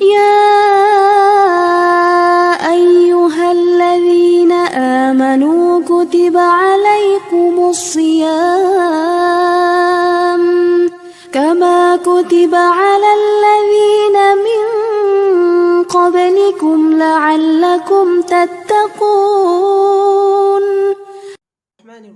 يا أيها الذين آمنوا كتب عليكم الصيام كما كتب على الذين من قبلكم لعلكم تتقون.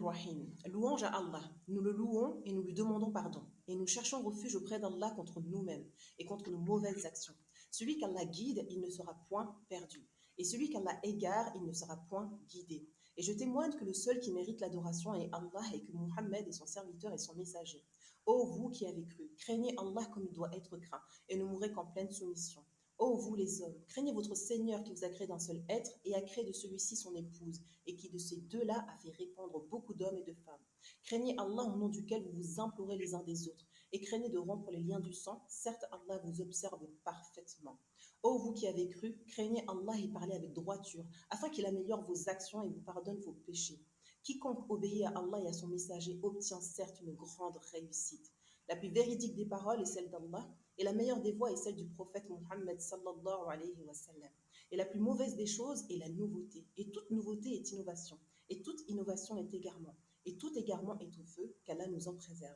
Rahim. Louange à Allah. Nous le louons et nous lui demandons pardon. Et nous cherchons refuge auprès d'Allah contre nous-mêmes et contre nos mauvaises actions. Celui qu'Allah guide, il ne sera point perdu. Et celui qu'Allah égare, il ne sera point guidé. Et je témoigne que le seul qui mérite l'adoration est Allah et que Muhammad est son serviteur et son messager. Ô vous qui avez cru, craignez Allah comme il doit être craint et ne mourrez qu'en pleine soumission. Ô vous les hommes, craignez votre Seigneur qui vous a créé d'un seul être et a créé de celui-ci son épouse et qui de ces deux-là a fait répandre beaucoup d'hommes et de femmes. Craignez Allah au nom duquel vous vous implorez les uns des autres et craignez de rompre les liens du sang. Certes, Allah vous observe parfaitement. Ô vous qui avez cru, craignez Allah et parlez avec droiture afin qu'il améliore vos actions et vous pardonne vos péchés. Quiconque obéit à Allah et à son messager obtient certes une grande réussite. La plus véridique des paroles est celle d'Allah et la meilleure des voies est celle du prophète Muhammad sallallahu alayhi wa sallam. Et la plus mauvaise des choses est la nouveauté. Et toute nouveauté est innovation. Et toute innovation est égarement. Et tout égarement est au feu, qu'Allah nous en préserve.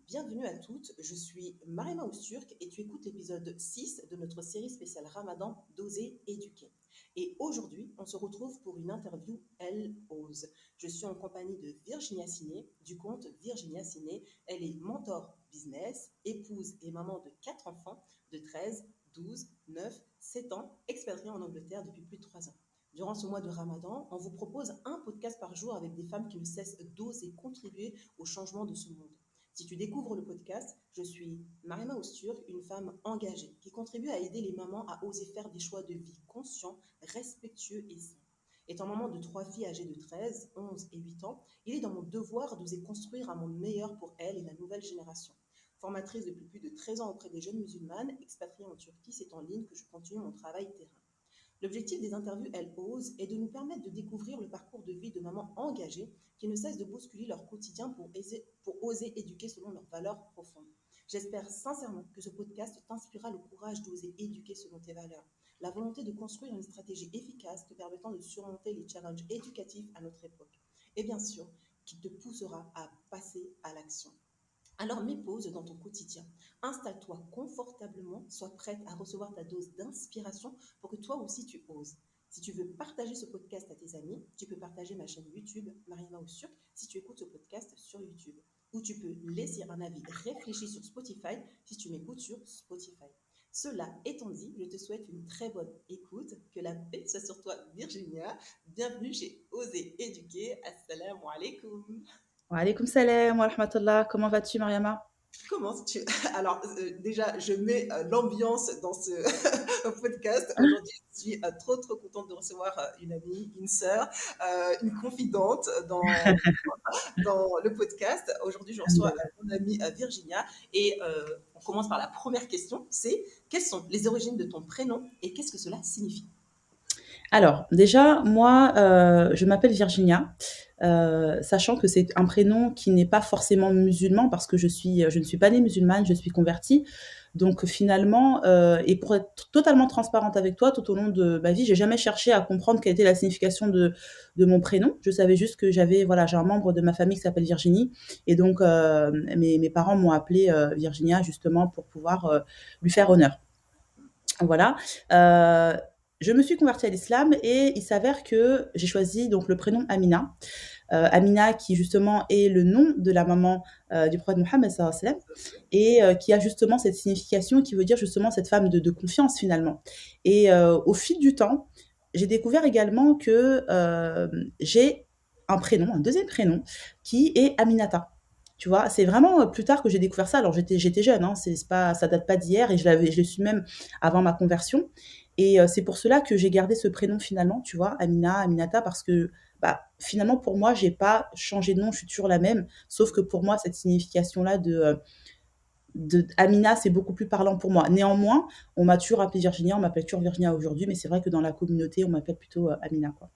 Bienvenue à toutes, je suis Mariama Ousturk et tu écoutes l'épisode 6 de notre série spéciale Ramadan d'Oser Éduquer. Et aujourd'hui, on se retrouve pour une interview Elle Ose. Je suis en compagnie de Virginia Siné, du compte Virginia Siné. Elle est mentor business, épouse et maman de 4 enfants de 13, 12, 9, 7 ans, expatriée en Angleterre depuis plus de 3 ans. Durant ce mois de Ramadan, on vous propose un podcast par jour avec des femmes qui ne cessent d'oser contribuer au changement de ce monde. Si tu découvres le podcast, je suis Mariama Ousturk, une femme engagée qui contribue à aider les mamans à oser faire des choix de vie conscients, respectueux et sains. Étant maman de 3 filles âgées de 13, 11 et 8 ans, il est dans mon devoir d'oser construire un monde meilleur pour elles et la nouvelle génération. Formatrice depuis plus de 13 ans auprès des jeunes musulmanes, expatriée en Turquie, c'est en ligne que je continue mon travail terrain. L'objectif des interviews Elle Ose est de nous permettre de découvrir le parcours de vie de mamans engagées qui ne cessent de bousculer leur quotidien pour oser éduquer selon leurs valeurs profondes. J'espère sincèrement que ce podcast t'inspirera le courage d'oser éduquer selon tes valeurs, la volonté de construire une stratégie efficace te permettant de surmonter les challenges éducatifs à notre époque et bien sûr qui te poussera à passer à l'action. Alors mets pause dans ton quotidien. Installe-toi confortablement, sois prête à recevoir ta dose d'inspiration pour que toi aussi tu oses. Si tu veux partager ce podcast à tes amis, tu peux partager ma chaîne YouTube, Mariama Ousturk, si tu écoutes ce podcast sur YouTube. Ou tu peux laisser un avis réfléchi sur Spotify si tu m'écoutes sur Spotify. Cela étant dit, je te souhaite une très bonne écoute. Que la paix soit sur toi, Virginia. Bienvenue chez Oser Éduquer. Assalamu alaikum. Wa alaykoum salam wa rahmatullah. Comment vas-tu, Mariama? Comment tu... Alors, déjà, je mets l'ambiance dans ce podcast. Aujourd'hui, je suis trop contente de recevoir une amie, une sœur, une confidente dans le podcast. Aujourd'hui, je reçois mon amie Virginia et on commence par la première question. C'est quelles sont les origines de ton prénom et qu'est-ce que cela signifie? Alors, déjà, moi, je m'appelle Virginia, sachant que c'est un prénom qui n'est pas forcément musulman parce que je ne suis pas née musulmane, je suis convertie. Donc finalement, et pour être totalement transparente avec toi, tout au long de ma vie, j'ai jamais cherché à comprendre quelle était la signification de mon prénom. Je savais juste que j'ai un membre de ma famille qui s'appelle Virginie, et donc mes parents m'ont appelée Virginia justement pour pouvoir lui faire honneur. Voilà. Je me suis convertie à l'islam et il s'avère que j'ai choisi donc le prénom Amina. Amina qui justement est le nom de la maman du prophète Mohammed sallallahu alayhi wa sallam, et qui a justement cette signification qui veut dire justement cette femme de confiance finalement. Et au fil du temps, j'ai découvert également que j'ai un deuxième prénom qui est Aminata. Tu vois, c'est vraiment plus tard que j'ai découvert ça. Alors j'étais jeune, hein, ça date pas d'hier, et je le suis même avant ma conversion. Et c'est pour cela que j'ai gardé ce prénom finalement, tu vois, Aminata, parce que bah, finalement pour moi, j'ai pas changé de nom, je suis toujours la même. Sauf que pour moi, cette signification-là de Amina, c'est beaucoup plus parlant pour moi. Néanmoins, on m'a toujours appelée Virginia, on m'appelle toujours Virginia aujourd'hui, mais c'est vrai que dans la communauté, on m'appelle plutôt Amina, quoi.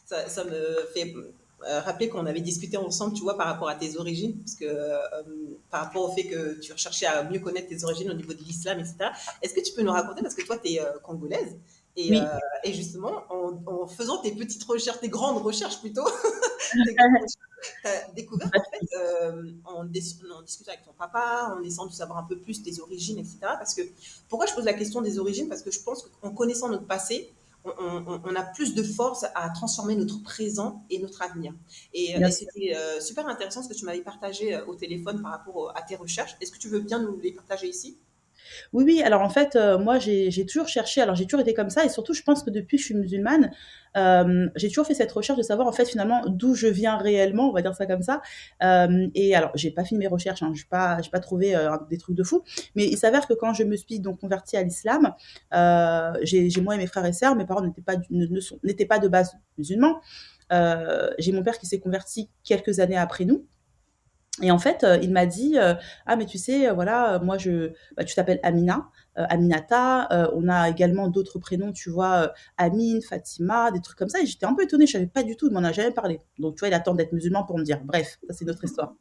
Ça me fait rappeler qu'on avait discuté ensemble, tu vois, par rapport à tes origines, parce que par rapport au fait que tu recherchais à mieux connaître tes origines au niveau de l'islam, etc. Est-ce que tu peux nous raconter, parce que toi, tu es congolaise, Oui, et justement, en faisant tes petites recherches, tes grandes recherches plutôt, tes grandes recherches, tu as découvert pas de qu'en fait, souci. en discutant avec ton papa, en essayant de savoir un peu plus tes origines, etc. Parce que, pourquoi je pose la question des origines? Parce que je pense qu'en connaissant notre passé, on a plus de force à transformer notre présent et notre avenir. Bien Et sûr. c'était super intéressant ce que tu m'avais partagé au téléphone par rapport à tes recherches. Est-ce que tu veux bien nous les partager ici? Oui, oui, alors en fait, moi j'ai toujours cherché, alors j'ai toujours été comme ça et surtout je pense que depuis que je suis musulmane, j'ai toujours fait cette recherche de savoir en fait finalement d'où je viens réellement, on va dire ça comme ça. Et alors j'ai pas fini mes recherches, hein, j'ai pas trouvé des trucs de fou, mais il s'avère que quand je me suis donc convertie à l'islam, j'ai moi et mes frères et sœurs, mes parents n'étaient pas de base musulmans. J'ai mon père qui s'est converti quelques années après nous. Et en fait, il m'a dit, «Ah mais tu sais, voilà, moi tu t'appelles Amina, Aminata, on a également d'autres prénoms, tu vois, Amine, Fatima, des trucs comme ça» et j'étais un peu étonnée, je savais pas du tout, il m'en a jamais parlé. Donc tu vois, il attend d'être musulman pour me dire. Bref, ça c'est une autre histoire.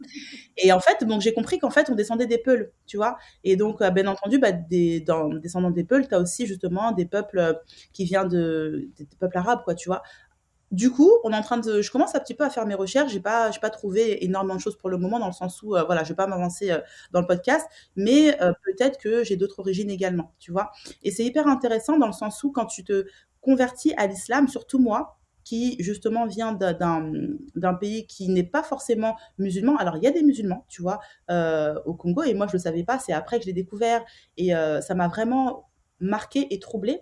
Et en fait, donc j'ai compris qu'en fait, on descendait des Peuls, tu vois? Et donc, bien entendu, bah, dans descendant des Peuls, tu as aussi justement des peuples, qui viennent des peuples arabes, quoi, tu vois? Du coup, on est en train de je commence un petit peu à faire mes recherches. J'ai pas trouvé énormément de choses pour le moment dans le sens où, voilà, je vais pas m'avancer, dans le podcast, mais peut-être que j'ai d'autres origines également, tu vois? Et c'est hyper intéressant dans le sens où quand tu te convertis à l'islam, surtout moi, qui justement vient d'un pays qui n'est pas forcément musulman. Alors il y a des musulmans, tu vois, au Congo et moi je le savais pas, c'est après que je l'ai découvert et ça m'a vraiment marquée et troublée,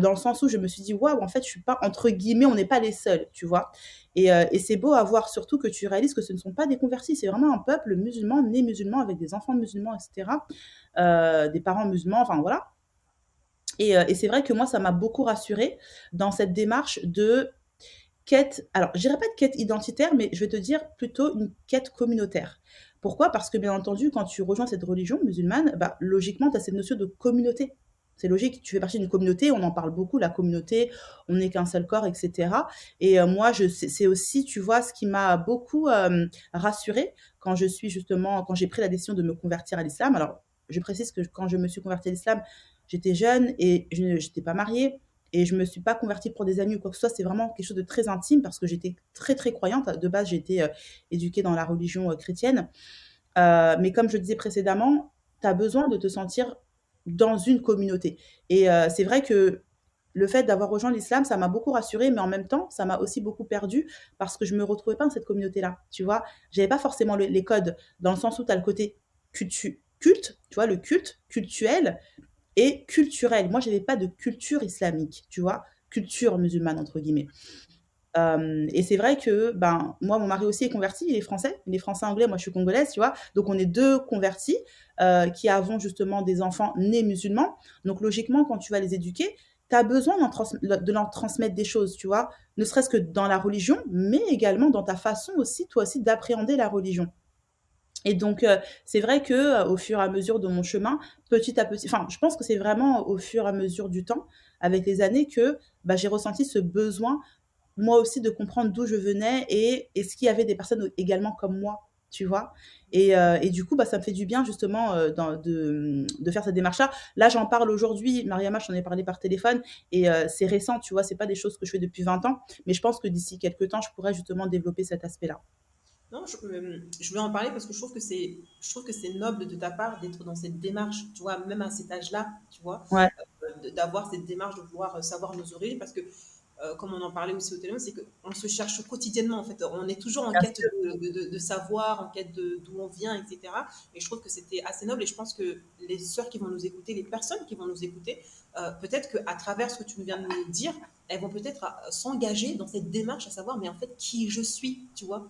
dans le sens où je me suis dit: «Waouh, en fait, je suis pas entre guillemets, on n'est pas les seuls», tu vois? Et c'est beau à voir, surtout que tu réalises que ce ne sont pas des convertis, c'est vraiment un peuple musulman, né musulman, avec des enfants musulmans et cetera, des parents musulmans, enfin voilà. Et c'est vrai que moi, ça m'a beaucoup rassurée dans cette démarche de quête, alors je dirais pas de quête identitaire, mais je vais te dire plutôt une quête communautaire. Pourquoi? Parce que bien entendu, quand tu rejoins cette religion musulmane, bah, logiquement, tu as cette notion de communauté. C'est logique, tu fais partie d'une communauté, on en parle beaucoup, la communauté, on n'est qu'un seul corps, et cetera. Et moi, c'est aussi, tu vois, ce qui m'a beaucoup rassurée quand je suis justement, quand j'ai pris la décision de me convertir à l'islam. Alors, je précise que quand je me suis convertie à l'islam, j'étais jeune et je n'étais pas mariée. Et je me suis pas convertie pour des amis ou quoi que ce soit, c'est vraiment quelque chose de très intime parce que j'étais très, très croyante. De base, j'ai été, éduquée dans la religion, chrétienne. Mais comme je disais précédemment, tu as besoin de te sentir dans une communauté. Et c'est vrai que le fait d'avoir rejoint l'islam, ça m'a beaucoup rassurée, mais en même temps, ça m'a aussi beaucoup perdue parce que je me retrouvais pas dans cette communauté-là, tu vois? J'avais pas forcément les codes, dans le sens où tu as le côté culte, tu vois? Le culte, cultuel et culturel. Moi, j'avais pas de culture islamique, tu vois? Culture musulmane entre guillemets. Et c'est vrai que, ben, moi, mon mari aussi est converti, il est français anglais, moi je suis congolaise, tu vois? Donc on est 2 convertis, qui avons justement des enfants nés musulmans. Donc logiquement, quand tu vas les éduquer, tu as besoin de leur transmettre des choses, tu vois? Ne serait-ce que dans la religion, mais également dans ta façon aussi, toi aussi, d'appréhender la religion. Et donc, c'est vrai que, au fur et à mesure de mon chemin, petit à petit, enfin, je pense que c'est vraiment au fur et à mesure du temps, avec les années que, bah, j'ai ressenti ce besoin, moi aussi, de comprendre d'où je venais et est-ce qu'il y avait des personnes également comme moi, tu vois? Et du coup, bah, ça me fait du bien justement, de faire cette démarche-là. Là, j'en parle aujourd'hui, Mariama, je t'en ai parlé par téléphone et c'est récent, tu vois? C'est pas des choses que je fais depuis 20 ans, mais je pense que d'ici quelques temps, je pourrais justement développer cet aspect-là. Non, je voulais en parler parce que je trouve que c'est noble de ta part d'être dans cette démarche, tu vois, même à cet âge-là, tu vois, Ouais, d'avoir cette démarche de vouloir savoir nos origines parce que comme on en parlait aussi au téléphone, c'est qu'on se cherche quotidiennement. En fait, on est toujours en bien quête sûr. de savoir, en quête d'où on vient, etc. Et je trouve que c'était assez noble. Et je pense que les sœurs qui vont nous écouter, les personnes qui vont nous écouter, peut-être qu'à travers ce que tu viens de nous dire, elles vont peut-être s'engager dans cette démarche à savoir, mais en fait, qui je suis, tu vois,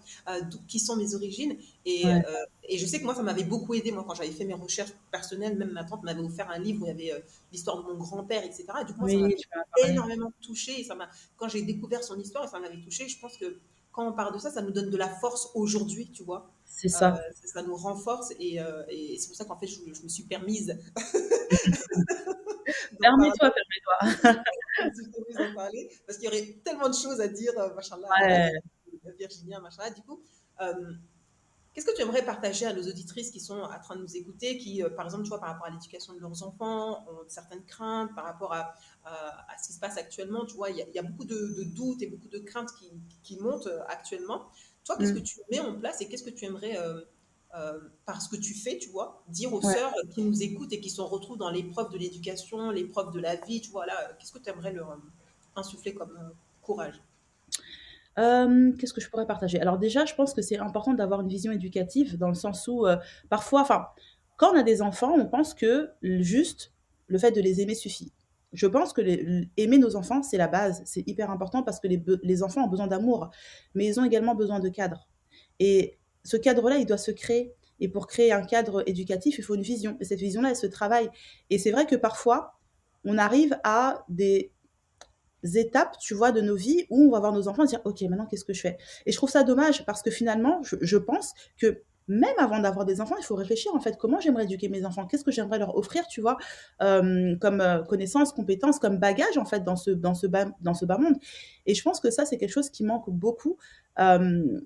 qui sont mes origines. Ouais. Et je sais que moi, ça m'avait beaucoup aidé, moi, quand j'avais fait mes recherches personnelles. Même ma tante m'avait offert un livre où il y avait l'histoire de mon grand-père, etc. Et du coup, moi, ça Oui, m'avait tu m'en as parlé. énormément touchée. Et quand j'ai découvert son histoire, et ça m'avait touchée, je pense que quand on parle de ça, ça nous donne de la force aujourd'hui, tu vois. C'est Euh, ça. ça nous renforce et c'est pour ça qu'en fait, je me suis permise d'en parler. Permets-toi, permets-toi. Je me suis permise d'en parler parce qu'il y aurait tellement de choses à dire, machallah, Ouais. Virginia, machin. Du coup, euh, qu'est-ce que tu aimerais partager à nos auditrices qui sont en train de nous écouter, qui, par exemple, tu vois, par rapport à l'éducation de leurs enfants, ont certaines craintes par rapport à ce qui se passe actuellement. Tu vois, il y a beaucoup de doutes et beaucoup de craintes qui montent actuellement. Toi, qu'est-ce que Mm. tu mets en place et qu'est-ce que tu aimerais, par ce que tu fais, tu vois, dire aux Ouais. sœurs qui nous écoutent et qui se retrouvent dans l'épreuve de l'éducation, l'épreuve de la vie, tu vois, là, qu'est-ce que tu aimerais leur insuffler comme courage? Qu'est-ce que je pourrais partager? Alors déjà, je pense que c'est important d'avoir une vision éducative dans le sens où, parfois, enfin, quand on a des enfants, on pense que juste le fait de les aimer suffit. Je pense que aimer nos enfants, c'est la base, c'est hyper important parce que les enfants ont besoin d'amour, mais ils ont également besoin de cadre. Et ce cadre-là, il doit se créer. Et pour créer un cadre éducatif, il faut une vision. Et cette vision-là, elle se travaille. Et c'est vrai que parfois, on arrive à des étapes, tu vois, de nos vies où on va voir nos enfants et dire, OK, maintenant, qu'est-ce que je fais? Et je trouve ça dommage parce que finalement, je pense que même avant d'avoir des enfants, il faut réfléchir en fait, comment j'aimerais éduquer mes enfants? Qu'est-ce que j'aimerais leur offrir, tu vois, comme connaissances, compétences, comme bagage en fait dans ce bas monde. Et je pense que ça, c'est quelque chose qui manque beaucoup. Euh,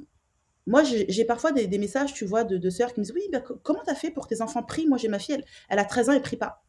Moi, j'ai parfois des messages, tu vois, de sœurs qui me disent, oui, bah, comment t'as fait pour que tes enfants prient? Moi, j'ai ma fille, elle a 13 ans, elle prie pas.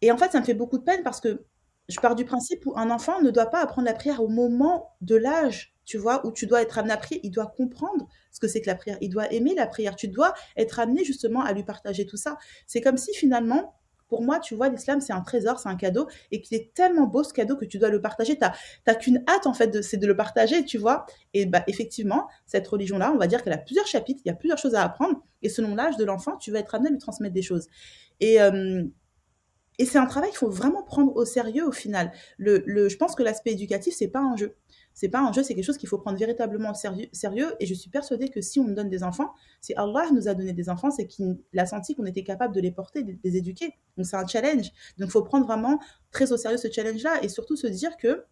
Et en fait, ça me fait beaucoup de peine parce que je pars du principe où un enfant ne doit pas apprendre la prière au moment de l'âge, tu vois, où tu dois être amené à prier. Il doit comprendre ce que c'est que la prière. Il doit aimer la prière. Tu dois être amené justement à lui partager tout ça. C'est comme si finalement, pour moi, tu vois, l'islam, c'est un trésor, c'est un cadeau, et qu'il est tellement beau ce cadeau que tu dois le partager. T'as qu'une hâte, en fait, c'est de le partager, tu vois. Et bah, effectivement, cette religion-là, on va dire qu'elle a plusieurs chapitres, il y a plusieurs choses à apprendre, et selon l'âge de l'enfant, tu vas être amené à lui transmettre des choses. Et, et c'est un travail qu'il faut vraiment prendre au sérieux au final. Je pense que l'aspect éducatif, c'est pas un jeu. C'est pas un jeu, c'est quelque chose qu'il faut prendre véritablement au sérieux. Et je suis persuadée que si on nous donne des enfants, si Allah nous a donné des enfants, c'est qu'il a senti qu'on était capable de les porter, de les éduquer. Donc c'est un challenge. Donc il faut prendre vraiment très au sérieux ce challenge-là et surtout se dire que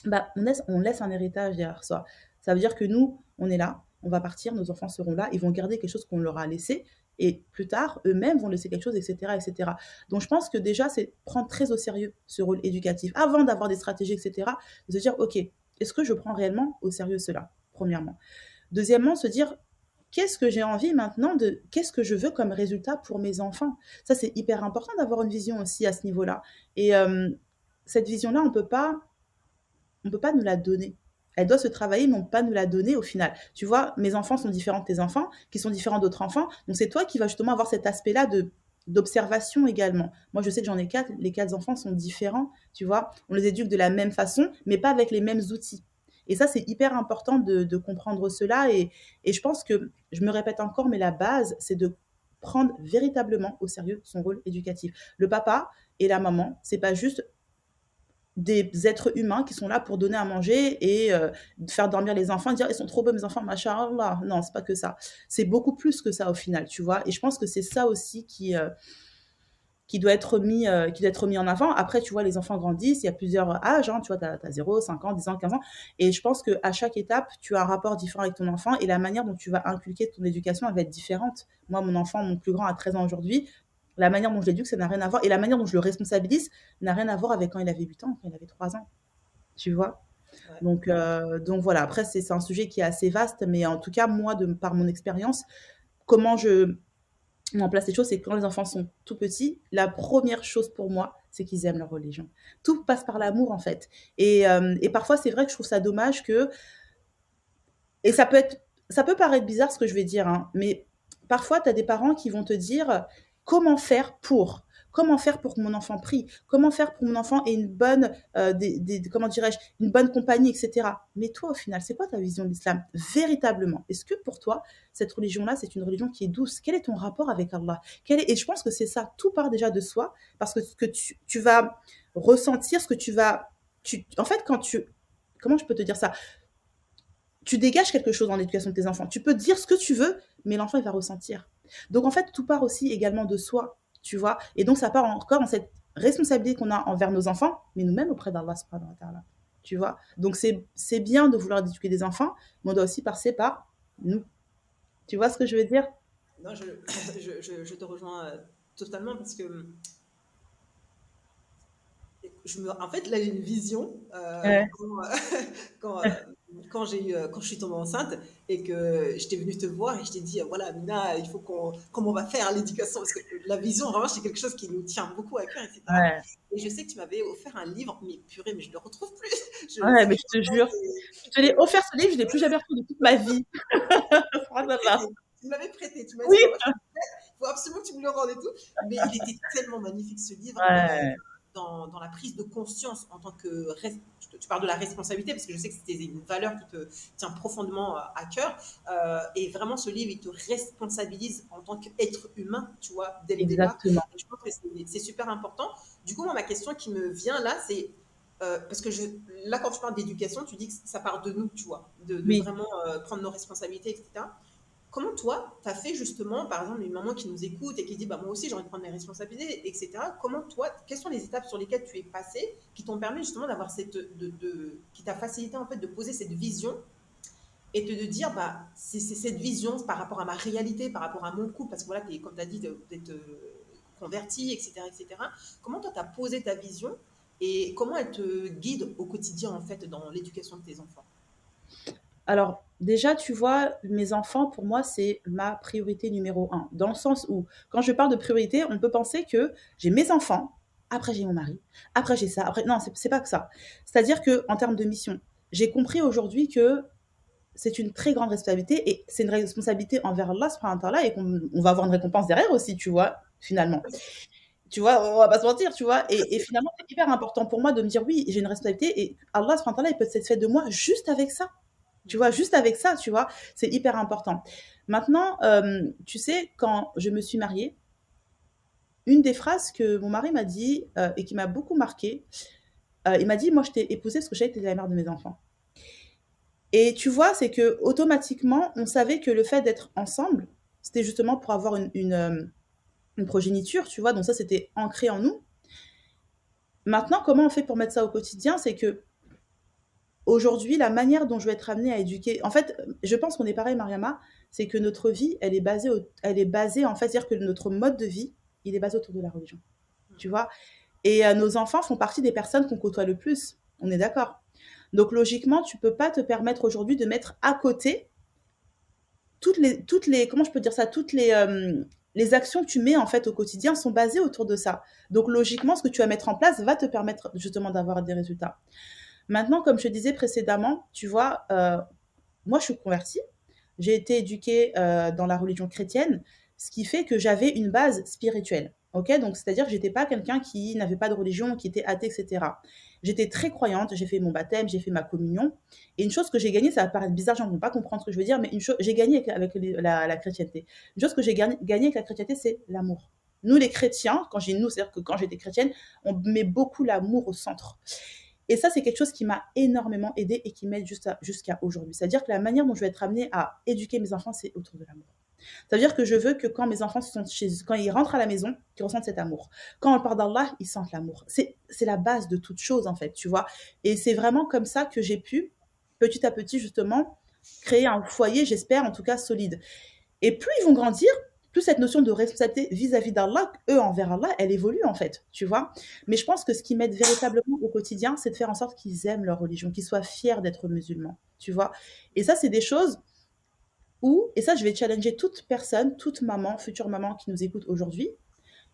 bah, on laisse un héritage derrière soi. Ça veut dire que nous, on est là, on va partir, nos enfants seront là, ils vont garder quelque chose qu'on leur a laissé, et plus tard, eux-mêmes vont laisser quelque chose, etc., etc. Donc je pense que déjà, c'est prendre très au sérieux ce rôle éducatif, avant d'avoir des stratégies, etc., de se dire, ok, est-ce que je prends réellement au sérieux cela, premièrement. Deuxièmement, se dire, qu'est-ce que j'ai envie maintenant qu'est-ce que je veux comme résultat pour mes enfants. Ça, c'est hyper important d'avoir une vision aussi à ce niveau-là. Et cette vision-là, on peut pas nous la donner. Elle doit se travailler, mais on peut pas nous la donner au final. Tu vois, mes enfants sont différents de tes enfants, qui sont différents d'autres enfants. Donc c'est toi qui vas justement avoir cet aspect-là d'observation également. Moi, je sais que j'en ai quatre. Les quatre enfants sont différents, tu vois. On les éduque de la même façon, mais pas avec les mêmes outils. Et ça, c'est hyper important de comprendre cela. Et je pense que, je me répète encore, mais la base, c'est de prendre véritablement au sérieux son rôle éducatif. Le papa et la maman, c'est pas juste des êtres humains qui sont là pour donner à manger et faire dormir les enfants, dire ils sont trop beaux mes enfants, machallah. Non, c'est pas que ça. C'est beaucoup plus que ça au final, tu vois. Et je pense que c'est ça aussi qui doit être mis en avant. Après, tu vois, les enfants grandissent, il y a plusieurs âges, hein, tu vois, tu as 0, 5 ans, 10 ans, 15 ans. Et je pense qu'à chaque étape, tu as un rapport différent avec ton enfant et la manière dont tu vas inculquer ton éducation, elle va être différente. Moi, mon enfant, mon plus grand, a 13 ans aujourd'hui. La manière dont je l'éduque, ça n'a rien à voir. Et la manière dont je le responsabilise n'a rien à voir avec quand il avait 8 ans, quand il avait 3 ans. Tu vois. Ouais. Donc voilà, après, c'est un sujet qui est assez vaste, mais en tout cas, moi, par mon expérience, comment je mets en place les choses, c'est que quand les enfants sont tout petits, la première chose pour moi, c'est qu'ils aiment leur religion. Tout passe par l'amour, en fait. Et parfois, c'est vrai que je trouve ça dommage que et ça peut paraître bizarre ce que je vais dire, hein, mais parfois tu as des parents qui vont te dire comment faire pour comment faire pour que mon enfant prie, comment faire pour que mon enfant ait une bonne, comment dirais-je, une bonne compagnie, etc. Mais toi, au final, c'est quoi ta vision de l'islam véritablement? Est-ce que pour toi, cette religion-là, c'est une religion qui est douce? Quel est ton rapport avec Allah? Et je pense que c'est ça, tout part déjà de soi, parce que ce que tu vas ressentir, ce que tu vas... En fait, comment je peux te dire ça? Tu dégages quelque chose dans l'éducation de tes enfants. Tu peux dire ce que tu veux, mais l'enfant, il va ressentir. Donc, en fait, tout part aussi également de soi, tu vois. Et donc, ça part encore dans cette responsabilité qu'on a envers nos enfants, mais nous-mêmes auprès d'Allah subhanahu wa ta'ala. Tu vois. Donc, c'est bien de vouloir éduquer des enfants, mais on doit aussi passer par nous. Tu vois ce que je veux dire? Non, je te rejoins totalement parce que en fait, là, j'ai une vision Ouais. quand, quand je suis tombée enceinte et que j'étais venue te voir et je t'ai dit, voilà, Amina, il faut comment on va faire l'éducation, parce que la vision, vraiment, c'est quelque chose qui nous tient beaucoup à cœur, etc. Ouais, Et je sais que tu m'avais offert un livre, mais purée, mais je ne le retrouve plus. ouais, mais je te Franchement, jure, je te l'ai offert ce livre, je l'ai plus jamais retrouvé de toute ma vie. tu m'avais Subhanallah. prêté. Tu m'avais prêté. Tu m'as Oui, dit, bah, il faut absolument que tu me le rendes et tout. Mais il était tellement magnifique, ce livre, ouais, dans la prise de conscience en tant que. Tu parles de la responsabilité, parce que je sais que c'était une valeur qui te tient profondément à cœur. Et vraiment, ce livre, il te responsabilise en tant qu'être humain, tu vois, dès le départ. exactement. Et je pense que c'est super important. Du coup, moi, ma question qui me vient là, c'est. Parce que là, quand tu parles d'éducation, tu dis que ça part de nous, tu vois, de Oui. vraiment prendre nos responsabilités, etc. Comment toi, tu as fait justement, par exemple, une maman qui nous écoute et qui dit, bah, moi aussi j'ai envie de prendre mes responsabilités, etc. Comment toi, quelles sont les étapes sur lesquelles tu es passé qui t'ont permis justement d'avoir qui t'a facilité en fait de poser cette vision et de dire, bah, c'est cette vision par rapport à ma réalité, par rapport à mon couple, parce que voilà, comme tu as dit, d'être converti, etc., etc. Comment toi, tu as posé ta vision et comment elle te guide au quotidien en fait dans l'éducation de tes enfants? Alors, déjà, tu vois, mes enfants, pour moi, c'est ma priorité numéro un. Dans le sens où, quand je parle de priorité, on peut penser que j'ai mes enfants, après j'ai mon mari, après j'ai ça, après... Non, c'est pas que ça. C'est-à-dire que en termes de mission, j'ai compris aujourd'hui que c'est une très grande responsabilité et c'est une responsabilité envers Allah subhanahu wa ta'ala et qu'on on va avoir une récompense derrière aussi, tu vois, finalement. Tu vois, on va pas se mentir, tu vois. Et finalement, c'est hyper important pour moi de me dire oui, j'ai une responsabilité et Allah subhanahu wa ta'ala, il peut se satisfaire de moi juste avec ça. Tu vois, juste avec ça, tu vois, c'est hyper important. Maintenant, tu sais, quand je me suis mariée, une des phrases que mon mari m'a dit et qui m'a beaucoup marquée, il m'a dit, moi, je t'ai épousée parce que j'ai été la mère de mes enfants. Et tu vois, c'est que automatiquement, on savait que le fait d'être ensemble, c'était justement pour avoir une progéniture, tu vois, donc ça, c'était ancré en nous. Maintenant, comment on fait pour mettre ça au quotidien? C'est que aujourd'hui, la manière dont je vais être amenée à éduquer, en fait, je pense qu'on est pareil, Mariama, c'est que notre vie, elle est basée, en fait, c'est-à-dire que notre mode de vie, il est basé autour de la religion, tu vois. Et nos enfants font partie des personnes qu'on côtoie le plus, on est d'accord. Donc logiquement, tu peux pas te permettre aujourd'hui de mettre à côté comment je peux dire ça, les actions que tu mets en fait au quotidien sont basées autour de ça. Donc logiquement, ce que tu vas mettre en place va te permettre justement d'avoir des résultats. Maintenant, comme je disais précédemment, tu vois, moi je suis convertie, j'ai été éduquée dans la religion chrétienne, ce qui fait que j'avais une base spirituelle. Ok, donc c'est-à-dire que j'étais pas quelqu'un qui n'avait pas de religion, qui était athée, etc. J'étais très croyante, j'ai fait mon baptême, j'ai fait ma communion. Et une chose que j'ai gagnée, ça va paraître bizarre, gens ne vont pas comprendre ce que je veux dire, mais une chose, j'ai gagné avec la chrétienté. Une chose que j'ai gagné avec la chrétienté, c'est l'amour. Nous, les chrétiens, quand j'ai nous, c'est-à-dire que quand j'étais chrétienne, on met beaucoup l'amour au centre. Et ça, c'est quelque chose qui m'a énormément aidée et qui m'aide jusqu'à aujourd'hui. C'est-à-dire que la manière dont je vais être amenée à éduquer mes enfants, c'est autour de l'amour. Ça veut dire que je veux que quand mes enfants sont quand ils rentrent à la maison, qu'ils ressentent cet amour. Quand on parle d'Allah, ils sentent l'amour. C'est la base de toute chose, en fait, tu vois. Et c'est vraiment comme ça que j'ai pu, petit à petit, justement, créer un foyer, j'espère, en tout cas, solide. Et plus ils vont grandir, plus cette notion de responsabilité vis-à-vis d'Allah, eux envers Allah, elle évolue en fait, tu vois. Mais je pense que ce qui m'aide véritablement au quotidien, c'est de faire en sorte qu'ils aiment leur religion, qu'ils soient fiers d'être musulmans, tu vois. Et ça, c'est des choses où, et ça, je vais challenger toute personne, toute maman, future maman qui nous écoute aujourd'hui.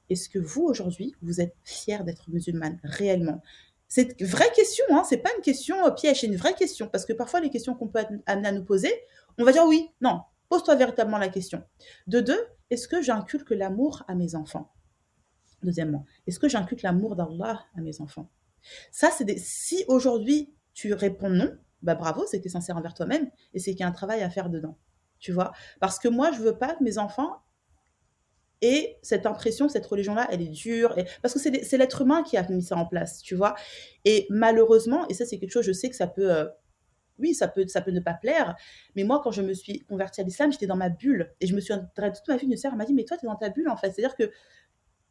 Est-ce que vous, aujourd'hui, vous êtes fiers d'être musulmane, réellement? C'est une vraie question, hein, c'est pas une question piège, c'est une vraie question. Parce que parfois, les questions qu'on peut être amener à nous poser, on va dire oui, non. Pose-toi véritablement la question. De deux, est-ce que j'inculque l'amour à mes enfants? Deuxièmement, est-ce que j'inculque l'amour d'Allah à mes enfants? Ça, c'est des... Si aujourd'hui tu réponds non, bah bravo, c'est que tu es sincère envers toi-même et c'est qu'il y a un travail à faire dedans. Tu vois? Parce que moi, je veux pas que mes enfants aient cette impression que cette religion-là, elle est dure. Parce que c'est l'être humain qui a mis ça en place, tu vois? Et malheureusement, et ça, c'est quelque chose, je sais que ça peut. Oui, ça peut ne pas plaire, mais moi, quand je me suis convertie à l'islam, j'étais dans ma bulle. Et je me suis entourée toute ma vie, une sœur m'a dit, mais toi, tu es dans ta bulle, en fait. C'est-à-dire que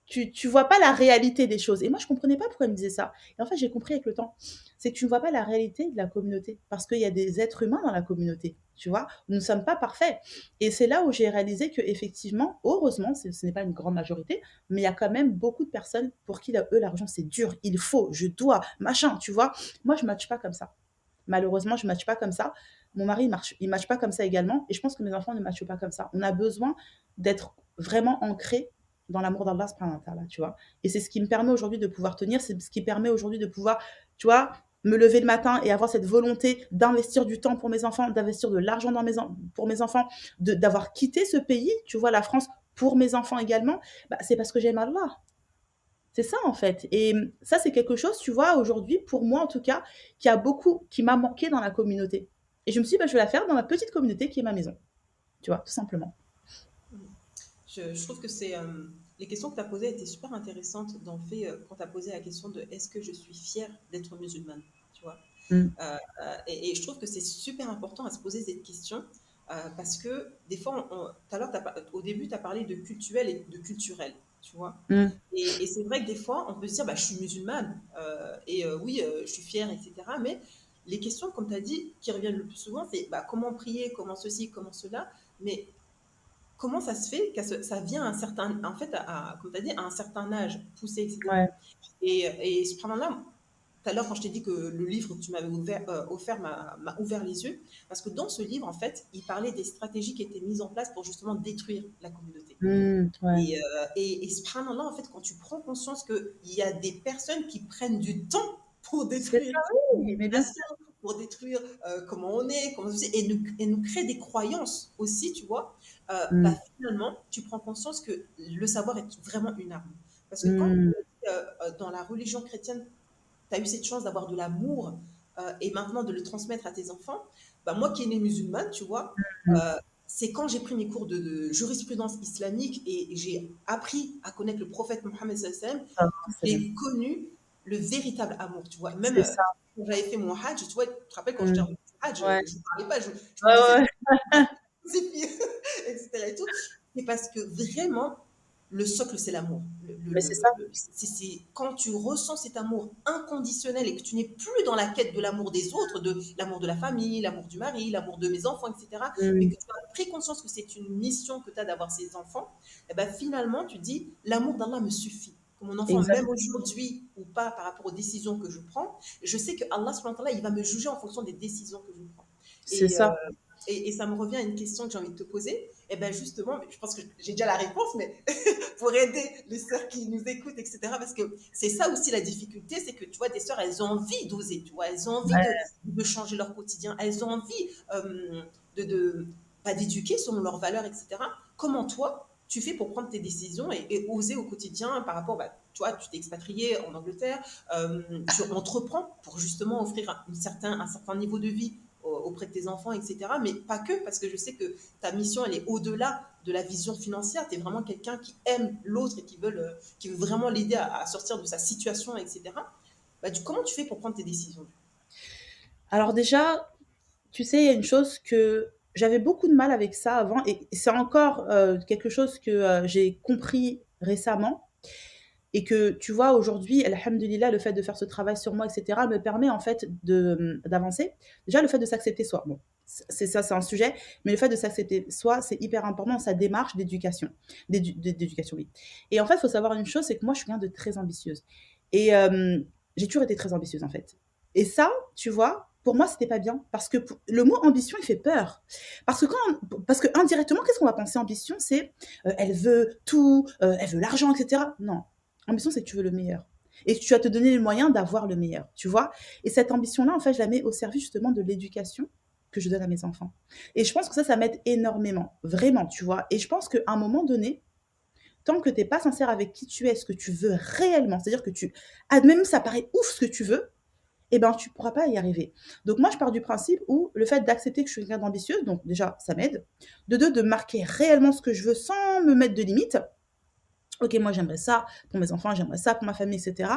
tu vois pas la réalité des choses. Et moi, je comprenais pas pourquoi elle me disait ça. Et en fait, j'ai compris avec le temps. C'est que tu ne vois pas la réalité de la communauté. Parce qu'il y a des êtres humains dans la communauté. Tu vois, nous ne sommes pas parfaits. Et c'est là où j'ai réalisé que effectivement, heureusement, ce n'est pas une grande majorité, mais il y a quand même beaucoup de personnes pour qui, eux, l'argent, c'est dur. Il faut, je dois, machin, tu vois. Moi, je ne matche pas comme ça. Malheureusement, je ne matche pas comme ça. Mon mari, il matche pas comme ça également. Et je pense que mes enfants ne matchent pas comme ça. On a besoin d'être vraiment ancrés dans l'amour d'Allah, subhanahu wa ta'ala, tu vois. Et c'est ce qui me permet aujourd'hui de pouvoir tenir, c'est ce qui permet aujourd'hui de pouvoir, tu vois, me lever le matin et avoir cette volonté d'investir du temps pour mes enfants, d'investir de l'argent pour mes enfants, d'avoir quitté ce pays, tu vois, la France, pour mes enfants également, bah, c'est parce que j'aime Allah. C'est ça en fait. Et ça, c'est quelque chose, tu vois, aujourd'hui, pour moi en tout cas, qui m'a manqué dans la communauté. Et je me suis dit, bah, je vais la faire dans ma petite communauté qui est ma maison. Tu vois, tout simplement. Je trouve que les questions que tu as posées étaient super intéressantes dans le fait, quand tu as posé la question de est-ce que je suis fière d'être musulmane, tu vois. Mm. Et je trouve que c'est super important à se poser cette question parce que des fois, tout à l'heure, au début, tu as parlé de cultuel et de culturel, tu vois. Mm. Et c'est vrai que des fois, on peut se dire, bah, je suis musulmane oui, je suis fière, etc. Mais les questions, comme tu as dit, qui reviennent le plus souvent, c'est bah, comment prier, comment ceci, comment cela. Mais comment ça se fait que ça vient à un certain, en fait, comme tu as dit, à un certain âge poussé, etc. Ouais, Et subhanallah, tout à l'heure, quand je t'ai dit que le livre que tu m'avais offert m'a ouvert les yeux, parce que dans ce livre, en fait, il parlait des stratégies qui étaient mises en place pour justement détruire la communauté. ouais. Et subhanallah, en fait, quand tu prends conscience qu'il y a des personnes qui prennent du temps pour C'est détruire ça, oui, une mais bien sûr. nation, pour détruire comment on est, et nous créer des croyances aussi, tu vois, bah, Mm. finalement, tu prends conscience que le savoir est vraiment une arme. Parce que quand Mm. dans la religion chrétienne, tu as eu cette chance d'avoir de l'amour et maintenant de le transmettre à tes enfants, bah, moi qui est née musulmane, tu vois, Mm. euh, c'est quand j'ai pris mes cours de jurisprudence islamique et j'ai appris à connaître le prophète Mohammed sallallahu alayhi wa sallam, Ah, que c'est bien. j'ai connu le véritable amour, tu vois. Même C'est ça. quand j'avais fait mon hajj, tu vois, tu te rappelles quand j'étais Mm. en hajj, Ouais. je ne parlais pas, je me disais, Ouais, ouais. etc. Et tout. C'est parce que vraiment, le socle, c'est l'amour. Mais c'est ça. Quand tu ressens cet amour inconditionnel et que tu n'es plus dans la quête de l'amour des autres, de l'amour de la famille, l'amour du mari, l'amour de mes enfants, etc., mais Mm. que tu as pris conscience que c'est une mission que tu as d'avoir ces enfants, et ben finalement, tu dis, l'amour d'Allah me suffit. Que mon enfant, même Exact. aujourd'hui ou pas par rapport aux décisions que je prends, je sais que Allah, subhanahu wa ta'ala, il va me juger en fonction des décisions que je prends. C'est Et, ça. ça me revient à une question que j'ai envie de te poser. Et bien justement, je pense que j'ai déjà la réponse, mais pour aider les sœurs qui nous écoutent, etc. Parce que c'est ça aussi la difficulté, c'est que tu vois, des sœurs, elles ont envie d'oser, tu vois, elles ont envie Ouais. de changer leur quotidien, elles ont envie de pas d'éduquer selon leurs valeurs, etc. Comment toi, tu fais pour prendre tes décisions et oser au quotidien par rapport, bah, toi, tu t'es expatrié en Angleterre, tu entreprends pour justement offrir un certain niveau de vie auprès de tes enfants, etc. Mais pas que, parce que je sais que ta mission, elle est au-delà de la vision financière. Tu es vraiment quelqu'un qui aime l'autre et qui veut vraiment l'aider à sortir de sa situation, etc. Bah, comment tu fais pour prendre tes décisions? Alors déjà, tu sais, il y a une chose que j'avais beaucoup de mal avec ça avant et c'est encore, quelque chose que, j'ai compris récemment et que, tu vois, aujourd'hui, alhamdoulilah, le fait de faire ce travail sur moi et cetera me permet en fait d'avancer. Déjà, le fait de s'accepter soi, bon, c'est ça, c'est un sujet, mais le fait de s'accepter soi, c'est hyper important dans sa démarche d'éducation, d'éducation, oui. Et en fait, il faut savoir une chose, c'est que moi, je suis quelqu'un de très ambitieuse et j'ai toujours été très ambitieuse, en fait. Et ça, tu vois, pour moi, c'était pas bien parce que le mot ambition, il fait peur. Parce que indirectement, qu'est-ce qu'on va penser ambition? C'est elle veut tout, elle veut l'argent, etc. Non, ambition, c'est que tu veux le meilleur. Et tu vas te donner les moyens d'avoir le meilleur, tu vois. Et cette ambition-là, en fait, je la mets au service justement de l'éducation que je donne à mes enfants. Et je pense que ça m'aide énormément, vraiment, tu vois. Et je pense qu'à un moment donné, tant que tu n'es pas sincère avec qui tu es, ce que tu veux réellement, c'est-à-dire que même ça paraît ouf ce que tu veux, eh ben, tu ne pourras pas y arriver. Donc moi, je pars du principe où le fait d'accepter que je suis quelqu'un d'ambitieuse, donc déjà, ça m'aide. De deux, de marquer réellement ce que je veux sans me mettre de limites. Ok, moi j'aimerais ça pour mes enfants, j'aimerais ça pour ma famille, etc.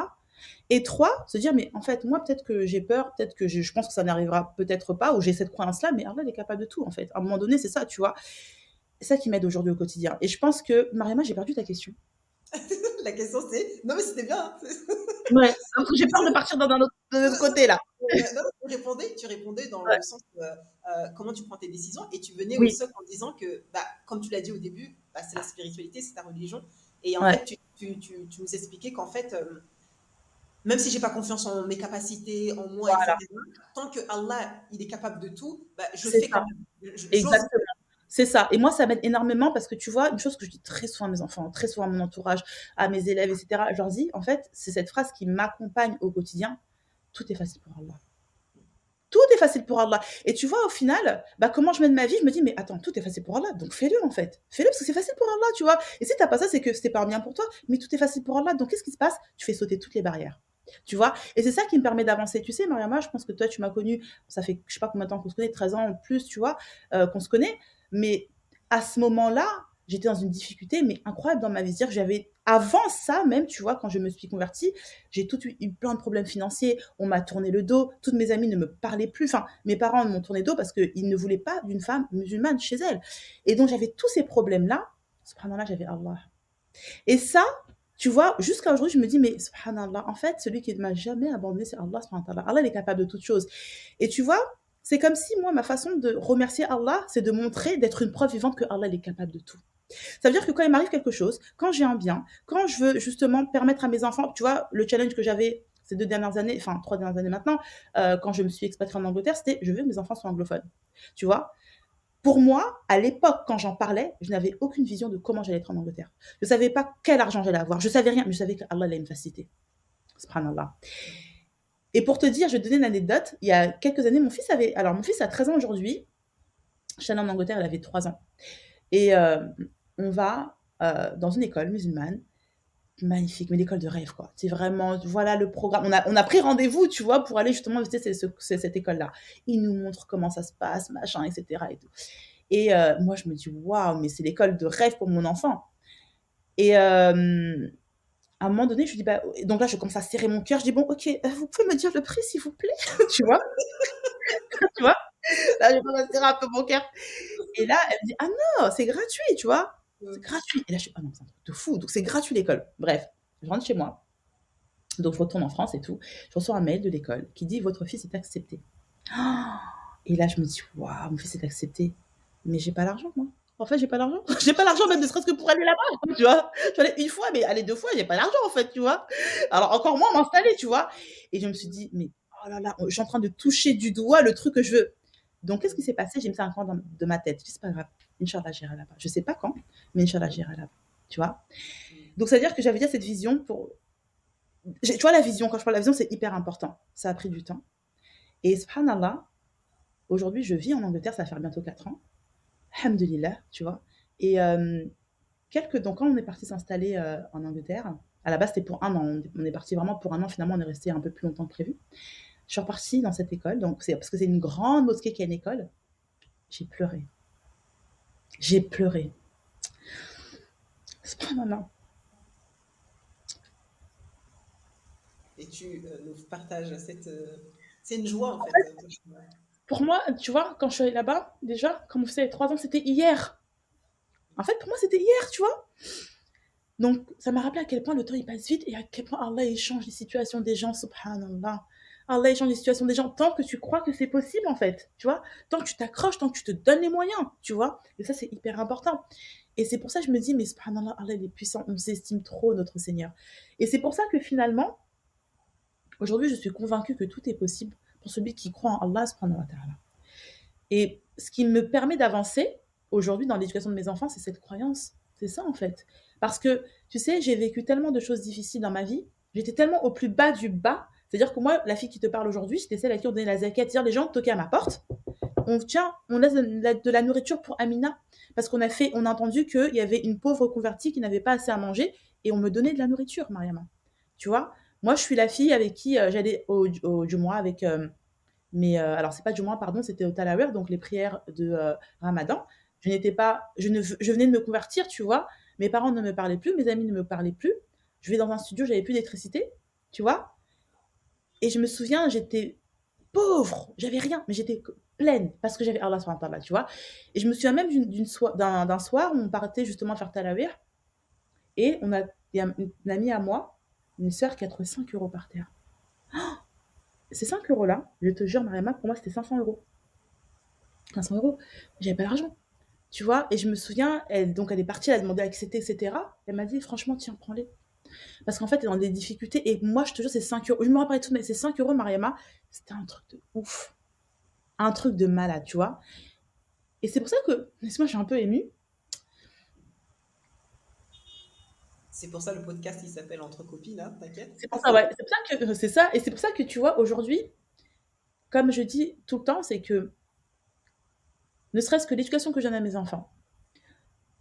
Et trois, se dire, mais en fait, moi peut-être que j'ai peur, peut-être que je pense que ça n'arrivera peut-être pas, ou j'ai cette croyance-là, mais Allah, il est capable de tout, en fait. À un moment donné, c'est ça, tu vois. C'est ça qui m'aide aujourd'hui au quotidien. Et je pense que, Mariama, j'ai perdu ta question. La question, c'est... Non, mais c'était bien. Hein. Ouais, parce que j'ai peur de partir de l'autre côté, là. Non, tu répondais dans Ouais. le sens comment tu prends tes décisions et tu venais au Oui, socle en disant que, bah, comme tu l'as dit au début, bah, c'est la spiritualité, c'est ta religion. Et en ouais, fait, tu nous expliquais qu'en fait, Même si j'ai pas confiance en mes capacités, en moi, Voilà, etc., tant que Allah, il est capable de tout, bah, je c'est fais ça, quand même. J'ose. exactement. C'est ça. Et moi, ça m'aide énormément parce que tu vois, une chose que je dis très souvent à mes enfants, très souvent à mon entourage, à mes élèves, etc., je leur dis, en fait, c'est cette phrase qui m'accompagne au quotidien. Tout est facile pour Allah. Tout est facile pour Allah. Et tu vois, au final, bah, comment je mène ma vie, je me dis, mais attends, tout est facile pour Allah, donc fais-le en fait. Fais-le parce que c'est facile pour Allah, tu vois. Et si t'as pas ça, c'est que c'était pas bien pour toi, mais tout est facile pour Allah. Donc qu'est-ce qui se passe? Tu fais sauter toutes les barrières. Tu vois. Et c'est ça qui me permet d'avancer. Tu sais, Mariama, je pense que toi, tu m'as connue, ça fait je sais pas combien de temps qu'on se connaît, 13 ans en plus, tu vois, qu'on se connaît. Mais à ce moment-là, j'étais dans une difficulté, mais incroyable dans ma vie. C'est-à-dire que j'avais, avant ça même, tu vois, quand je me suis convertie, j'ai tout eu plein de problèmes financiers, on m'a tourné le dos, toutes mes amies ne me parlaient plus, enfin, mes parents m'ont tourné le dos parce qu'ils ne voulaient pas d'une femme musulmane chez elles. Et donc, j'avais tous ces problèmes-là. Subhanallah, j'avais Allah. Et ça, tu vois, jusqu'à aujourd'hui, je me dis, mais subhanallah, en fait, celui qui ne m'a jamais abandonné, c'est Allah, subhanallah. Allah, il est capable de toutes choses. Et tu vois, c'est comme si moi, ma façon de remercier Allah, c'est de montrer, d'être une preuve vivante que Allah, il est capable de tout. Ça veut dire que quand il m'arrive quelque chose, quand j'ai un bien, quand je veux justement permettre à mes enfants, tu vois, le challenge que j'avais ces 2 dernières années, enfin 3 dernières années maintenant, quand je me suis expatriée en Angleterre, c'était je veux que mes enfants soient anglophones. Tu vois, pour moi, à l'époque, quand j'en parlais, je n'avais aucune vision de comment j'allais être en Angleterre. Je ne savais pas quel argent j'allais avoir. Je ne savais rien, mais je savais qu'Allah allait me faciliter. Subhanallah. Et pour te dire, je vais te donner une anecdote. Il y a quelques années, mon fils avait. Alors, mon fils a 13 ans aujourd'hui. Je suis allée en Angleterre, il avait 3 ans. Et on va dans une école musulmane. Magnifique, mais l'école de rêve, quoi. C'est vraiment, voilà le programme. On a pris rendez-vous, tu vois, pour aller justement visiter cette école-là. Il nous montre comment ça se passe, machin, etc. Et tout. Et moi, je me dis, waouh, mais c'est l'école de rêve pour mon enfant. Et à un moment donné, je lui dis, bah, donc là, je commence à serrer mon cœur. Je dis, bon, ok, vous pouvez me dire le prix, s'il vous plaît, tu vois, tu vois. Là, je commence à serrer un peu mon cœur. Et là, elle me dit, ah non, c'est gratuit, tu vois, c'est gratuit. Et là, je suis, ah non, c'est un truc de fou. Donc, c'est gratuit l'école. Bref, je rentre chez moi. Donc, je retourne en France et tout. Je reçois un mail de l'école qui dit, votre fils est accepté. Et là, je me dis, waouh, mon fils est accepté. Mais j'ai pas l'argent, moi. En fait, j'ai pas l'argent. J'ai pas l'argent, même ne serait-ce que pour aller là-bas, tu vois. Je suis allée une fois, mais aller 2 fois, j'ai pas l'argent, en fait, tu vois. Alors, encore moins m'installer, tu vois. Et je me suis dit, mais oh là là, je suis en train de toucher du doigt le truc que je veux. Donc, qu'est-ce qui s'est passé? J'ai mis ça un coin de ma tête. Je dis, c'est pas grave. Inch'Allah, j'irai là-bas. Je sais pas quand, mais Inch'Allah, j'irai là-bas. Tu vois. Donc, c'est-à-dire que j'avais déjà cette vision pour. Tu vois, la vision, quand je parle de la vision, c'est hyper important. Ça a pris du temps. Et subhanallah, aujourd'hui, je vis en Angleterre, ça va faire bientôt 4 ans. Alhamdulillah, tu vois. Et donc, quand on est parti s'installer en Angleterre, à la base, c'était pour un an. On est parti vraiment pour un an. Finalement, on est resté un peu plus longtemps que prévu. Je suis repartie dans cette école. Donc, c'est parce que c'est une grande mosquée qui a une école. J'ai pleuré. J'ai pleuré. Subhanallah. Et tu nous partages cette. C'est une joie, en fait. Pour moi, tu vois, quand je suis allée là-bas, déjà, comme vous savez, 3 ans, c'était hier. En fait, pour moi, c'était hier, tu vois. Donc, ça m'a rappelé à quel point le temps il passe vite et à quel point Allah il change les situations des gens, subhanallah. Allah il change les situations des gens tant que tu crois que c'est possible en fait, tu vois. Tant que tu t'accroches, tant que tu te donnes les moyens, tu vois. Et ça, c'est hyper important. Et c'est pour ça que je me dis, mais subhanallah, Allah il est puissant, on s'estime trop notre Seigneur. Et c'est pour ça que finalement, aujourd'hui, je suis convaincue que tout est possible pour celui qui croit en Allah, subhanahu wa ta'ala. Et ce qui me permet d'avancer aujourd'hui dans l'éducation de mes enfants, c'est cette croyance. C'est ça en fait. Parce que, tu sais, j'ai vécu tellement de choses difficiles dans ma vie. J'étais tellement au plus bas du bas. C'est-à-dire que moi, la fille qui te parle aujourd'hui, j'étais celle à qui on donnait la zakat. C'est-à-dire les gens toquaient à ma porte. On laisse de la nourriture pour Amina. Parce on a entendu qu'il y avait une pauvre convertie qui n'avait pas assez à manger. Et on me donnait de la nourriture, Mariama. Tu vois. Moi, je suis la fille avec qui j'allais au Jumu'ah avec mais alors c'est pas du moins, pardon, c'était au Talawir, donc les prières de Ramadan. Je venais de me convertir, tu vois. Mes parents ne me parlaient plus, mes amis ne me parlaient plus. Je vais dans un studio, j'avais plus d'électricité, tu vois. Et je me souviens, j'étais pauvre, j'avais rien, mais j'étais pleine parce que j'avais Allah subhanahu wa ta'ala, tu vois. Et je me souviens même d'un soir où on partait justement faire Talawir et il y a une amie à moi, une sœur qui a trouvé 5 euros par terre. Ces 5 euros là, je te jure, Mariama, pour moi c'était 500 euros. 500 euros, j'avais pas l'argent. Tu vois, et je me souviens, donc elle est partie, elle a demandé à qui c'était, etc. Elle m'a dit, franchement, tiens, prends-les. Parce qu'en fait, tu es dans des difficultés. Et moi, je te jure, c'est 5 euros. Je me rappelle tout, mais c'est 5 euros, Mariama. C'était un truc de ouf. Un truc de malade, tu vois. Et c'est pour ça que, laisse-moi, je suis un peu émue. C'est pour ça le podcast, il s'appelle Entre copines, hein, t'inquiète. C'est pour ça, ouais. C'est pour ça que, c'est ça. Et c'est pour ça que, tu vois, aujourd'hui, comme je dis tout le temps, c'est que, ne serait-ce que l'éducation que je donne à mes enfants,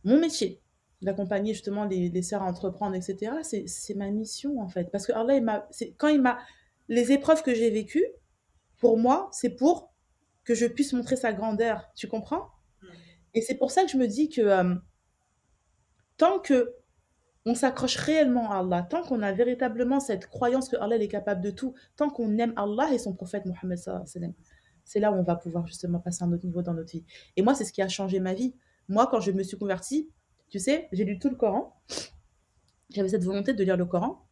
mon métier, d'accompagner justement les sœurs à entreprendre, etc., c'est ma mission, en fait. Parce que Allah, quand les épreuves que j'ai vécues, pour moi, c'est pour que je puisse montrer sa grandeur. Tu comprends? Mm. Et c'est pour ça que je me dis que tant que on s'accroche réellement à Allah, tant qu'on a véritablement cette croyance que Allah est capable de tout, tant qu'on aime Allah et son prophète Mohammed sallallahu alayhi wa sallam, c'est là où on va pouvoir justement passer à un autre niveau dans notre vie. Et moi, c'est ce qui a changé ma vie. Moi, quand je me suis convertie, tu sais, j'ai lu tout le Coran. J'avais cette volonté de lire le Coran.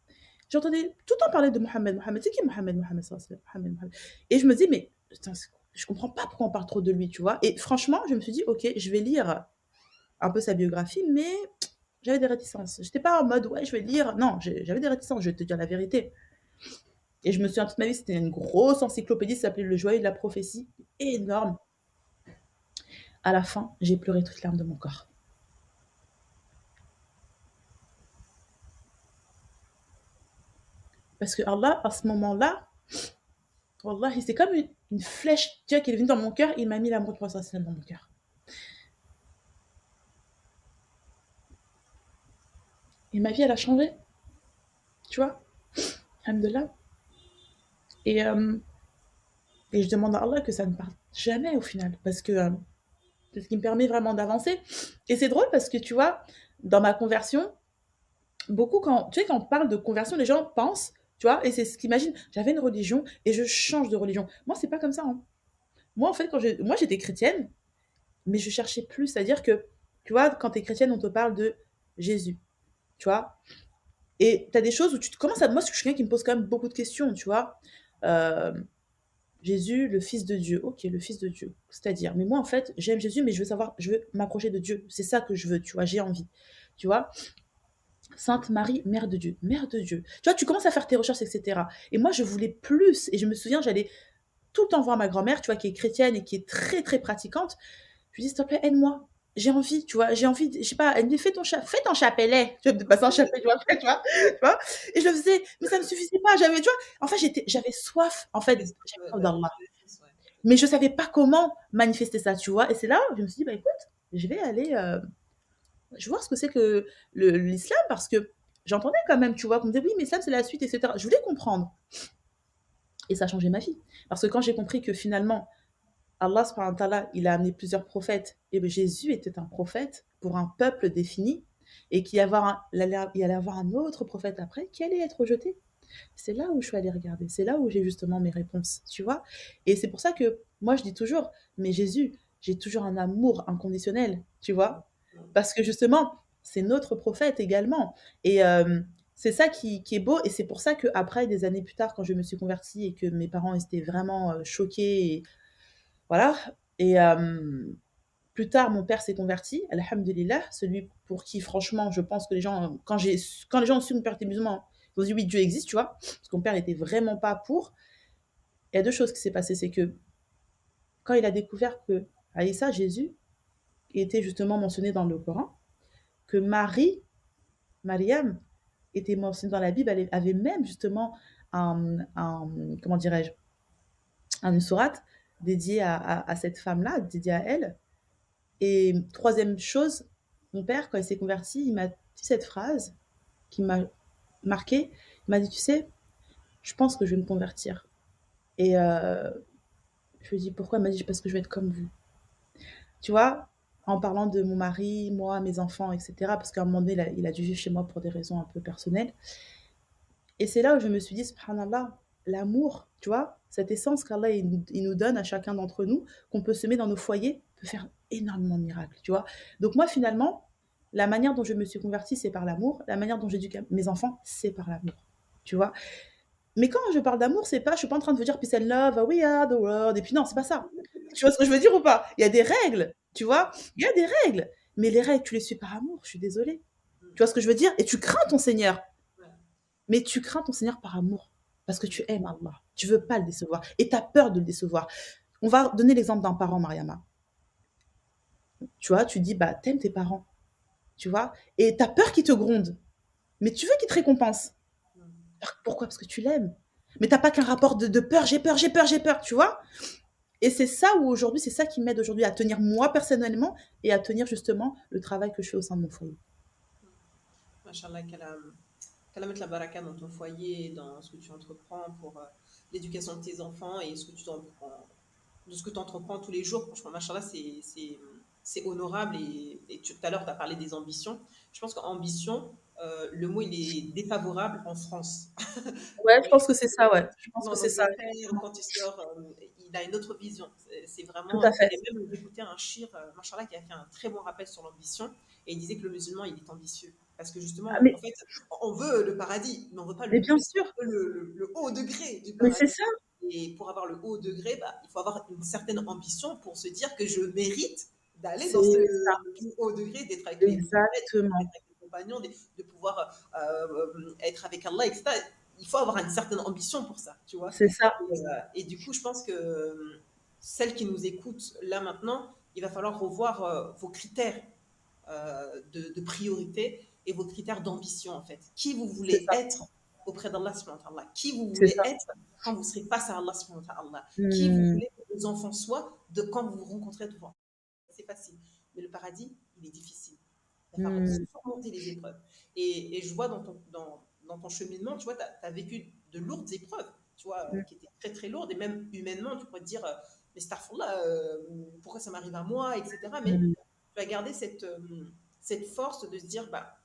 J'entendais tout le temps parler de Mohammed. Mohammed, c'est qui Mohammed? Mohammed sallallahu alayhi wa sallam, Mohammed, Mohammed. Et je me dis, mais putain, je comprends pas pourquoi on parle trop de lui, tu vois. Et franchement, je me suis dit, ok, je vais lire un peu sa biographie, mais j'avais des réticences. J'étais pas en mode, ouais, je vais lire. Non, j'avais des réticences, je vais te dire la vérité. Et je me souviens toute ma vie, c'était une grosse encyclopédie, ça s'appelait Le Joyau de la prophétie, énorme. À la fin, j'ai pleuré toutes les larmes de mon corps. Parce que Allah, à ce moment-là, Wallah, c'est comme une flèche, tu vois, qui est venue dans mon cœur, il m'a mis l'amour du prophète dans mon cœur. Et ma vie, elle a changé. Tu vois, alhamdoulilah. Et, euh, et je demande à Allah que ça ne parte jamais au final. Parce que c'est ce qui me permet vraiment d'avancer. Et c'est drôle parce que tu vois, dans ma conversion, beaucoup tu sais, quand on parle de conversion, les gens pensent, tu vois, et c'est ce qu'ils imaginent, j'avais une religion et je change de religion. Moi, c'est pas comme ça. Hein. Moi, en fait, moi, j'étais chrétienne, mais je cherchais plus. C'est-à-dire que, tu vois, quand tu es chrétienne, on te parle de Jésus, tu vois. Et tu as des choses où tu commences à... Moi, je suis quelqu'un qui me pose quand même beaucoup de questions, tu vois. Euh, Jésus, le Fils de Dieu. Ok, le Fils de Dieu. C'est-à-dire, mais moi, en fait, j'aime Jésus, mais je veux m'approcher de Dieu. C'est ça que je veux, tu vois, j'ai envie. Tu vois, Sainte Marie, Mère de Dieu, Mère de Dieu. Tu vois, tu commences à faire tes recherches, etc. Et moi, je voulais plus. Et je me souviens, j'allais tout le temps voir ma grand-mère, tu vois, qui est chrétienne et qui est très, très pratiquante. Je lui dis, s'il te plaît, aide-moi. J'ai envie, tu vois, j'ai envie, je sais pas, elle me dit, fais ton chapelet. Tu vois, de passer un chapelet, tu vois. Et je le faisais, mais ça me suffisait pas. J'avais, tu vois, en fait, j'avais soif, en fait, j'avais soif d'Allah. Mais je savais pas comment manifester ça, tu vois. Et c'est là où je me suis dit, bah écoute, je vais aller, je vais voir ce que c'est que l'islam, parce que j'entendais quand même, tu vois, qu'on me disait, oui, mais l'islam, c'est la suite, etc. Je voulais comprendre. Et ça a changé ma vie. Parce que quand j'ai compris que finalement, Allah, subhanahu wa ta'ala, il a amené plusieurs prophètes, et Jésus était un prophète pour un peuple défini, et qu'il il allait avoir un autre prophète après qui allait être rejeté. C'est là où je suis allée regarder, c'est là où j'ai justement mes réponses, tu vois. Et c'est pour ça que moi je dis toujours, mais Jésus, j'ai toujours un amour inconditionnel, tu vois. Parce que justement, c'est notre prophète également. Et c'est ça qui est beau, et c'est pour ça qu'après, des années plus tard, quand je me suis convertie et que mes parents étaient vraiment choqués, et voilà. Et plus tard, mon père s'est converti, alhamdulillah, celui pour qui, franchement, je pense que les gens, quand les gens ont su que mon père était musulman, ils ont dit oui, Dieu existe, tu vois, parce que mon père n'était vraiment pas pour. Il y a deux choses qui s'est passées, c'est que quand il a découvert que Aïssa, Jésus, était justement mentionné dans le Coran, que Mariam, était mentionnée dans la Bible, elle avait même justement comment dirais-je, une sourate dédiée à cette femme-là, dédiée à elle. Et troisième chose, mon père, quand il s'est converti, il m'a dit cette phrase qui m'a marquée. Il m'a dit, tu sais, je pense que je vais me convertir. Et je lui ai dit, pourquoi? Il m'a dit, parce que je vais être comme vous. Tu vois, en parlant de mon mari, moi, mes enfants, etc. Parce qu'à un moment donné, il a dû vivre chez moi pour des raisons un peu personnelles. Et c'est là où je me suis dit, subhanallah, l'amour, tu vois, cette essence qu'Allah il nous donne à chacun d'entre nous, qu'on peut semer dans nos foyers, peut faire énormément de miracles, tu vois. Donc moi, finalement, la manière dont je me suis convertie, c'est par l'amour. La manière dont j'éduque mes enfants, c'est par l'amour, tu vois. Mais quand je parle d'amour, c'est pas, je suis pas en train de vous dire peace and love, we are the world, et puis non, c'est pas ça. Tu vois ce que je veux dire ou pas? Il y a des règles, tu vois. Il y a des règles. Mais les règles, tu les suis par amour, je suis désolée. Tu vois ce que je veux dire? Et tu crains ton Seigneur. mais tu crains ton Seigneur par amour, parce que tu aimes Allah. Tu veux pas le décevoir et tu as peur de le décevoir. On va donner l'exemple d'un parent, Mariama. Tu vois, tu dis, bah, tu tes parents, tu vois? Et tu as peur qu'ils te grondent, mais tu veux qu'ils te récompensent. Pourquoi? Parce que tu l'aimes. Mais tu pas qu'un rapport de peur, j'ai peur, j'ai peur, j'ai peur, tu vois? Et c'est ça où aujourd'hui, c'est ça qui m'aide aujourd'hui à tenir moi personnellement et à tenir justement le travail que je fais au sein de mon foyer. Machallah, qu'Allah mette la baraka dans ton foyer, dans ce que tu entreprends pour l'éducation de tes enfants et de ce que tu entreprends tous les jours. Franchement, machallah, c'est honorable. Et tout à l'heure, tu as parlé des ambitions. Je pense qu'ambition, le mot, il est défavorable en France. Ouais, je Mais pense que c'est ça, ouais. Je pense que en c'est ça, Angleterre, effectivement. quand il sort, il a une autre vision. C'est Tout vraiment. à fait. Et même, j'écoutais un shir, machallah, qui a fait un très bon rappel sur l'ambition. Et il disait que le musulman, il est ambitieux. Parce que Ah, justement, en mais fait, on veut le paradis, mais on veut pas mais le bien plus, sûr, on veut le haut degré du mais c'est paradis. ça, Et pour avoir le haut degré, bah, il faut avoir une certaine ambition pour se dire que je mérite d'aller dans ce c'est ça, plus haut degré, d'être avec les prophètes, d'être exactement. avec les compagnons, de pouvoir être avec Allah, etc. Il faut avoir une certaine ambition pour ça, tu vois. C'est ça. Et du coup, je pense que celles qui nous écoutent là maintenant, il va falloir revoir vos critères de priorité et vos critères d'ambition, en fait. Qui vous C'est voulez ça. être auprès d'Allah subhanahu wa ta'ala. Qui vous C'est voulez ça. être quand vous serez face à Allah subhanahu wa ta'ala. Qui vous Mmh. voulez que vos enfants soient de quand vous vous rencontrez devant. C'est facile. Mais le paradis, il est difficile. Il va falloir Mmh. surmonter les épreuves. Et je vois dans ton cheminement, tu vois, tu as vécu de lourdes épreuves, tu vois, Mmh. qui étaient très très lourdes. Et même humainement, tu pourrais te dire, mais Starfall-là, pourquoi ça m'arrive à moi, etc. Mais Mmh. tu vas garder cette force de se dire, bah,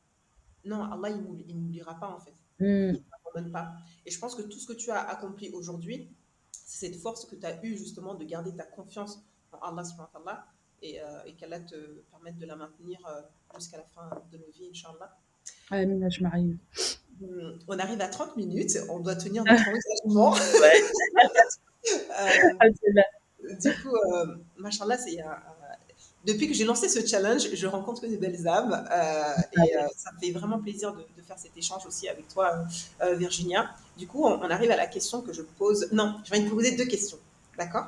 non, Allah, il n'oubliera pas, en fait. Il Mmh. ne t'abandonne pas. Et je pense que tout ce que tu as accompli aujourd'hui, c'est cette force que tu as eue, justement, de garder ta confiance en Allah, subhanahu wa ta'ala, et qu'Allah te permette de la maintenir jusqu'à la fin de nos vies, Inch'Allah. Amin ajma'in. On arrive à 30 minutes, on doit tenir notre engagement. Ouais, Alhamdoulilah. Du coup, machallah, depuis que j'ai lancé ce challenge, je rencontre que des belles âmes ça me fait vraiment plaisir de faire cet échange aussi avec toi, Virginia. Du coup, on arrive à la question que je pose. Non, je vais te poser deux questions, d'accord?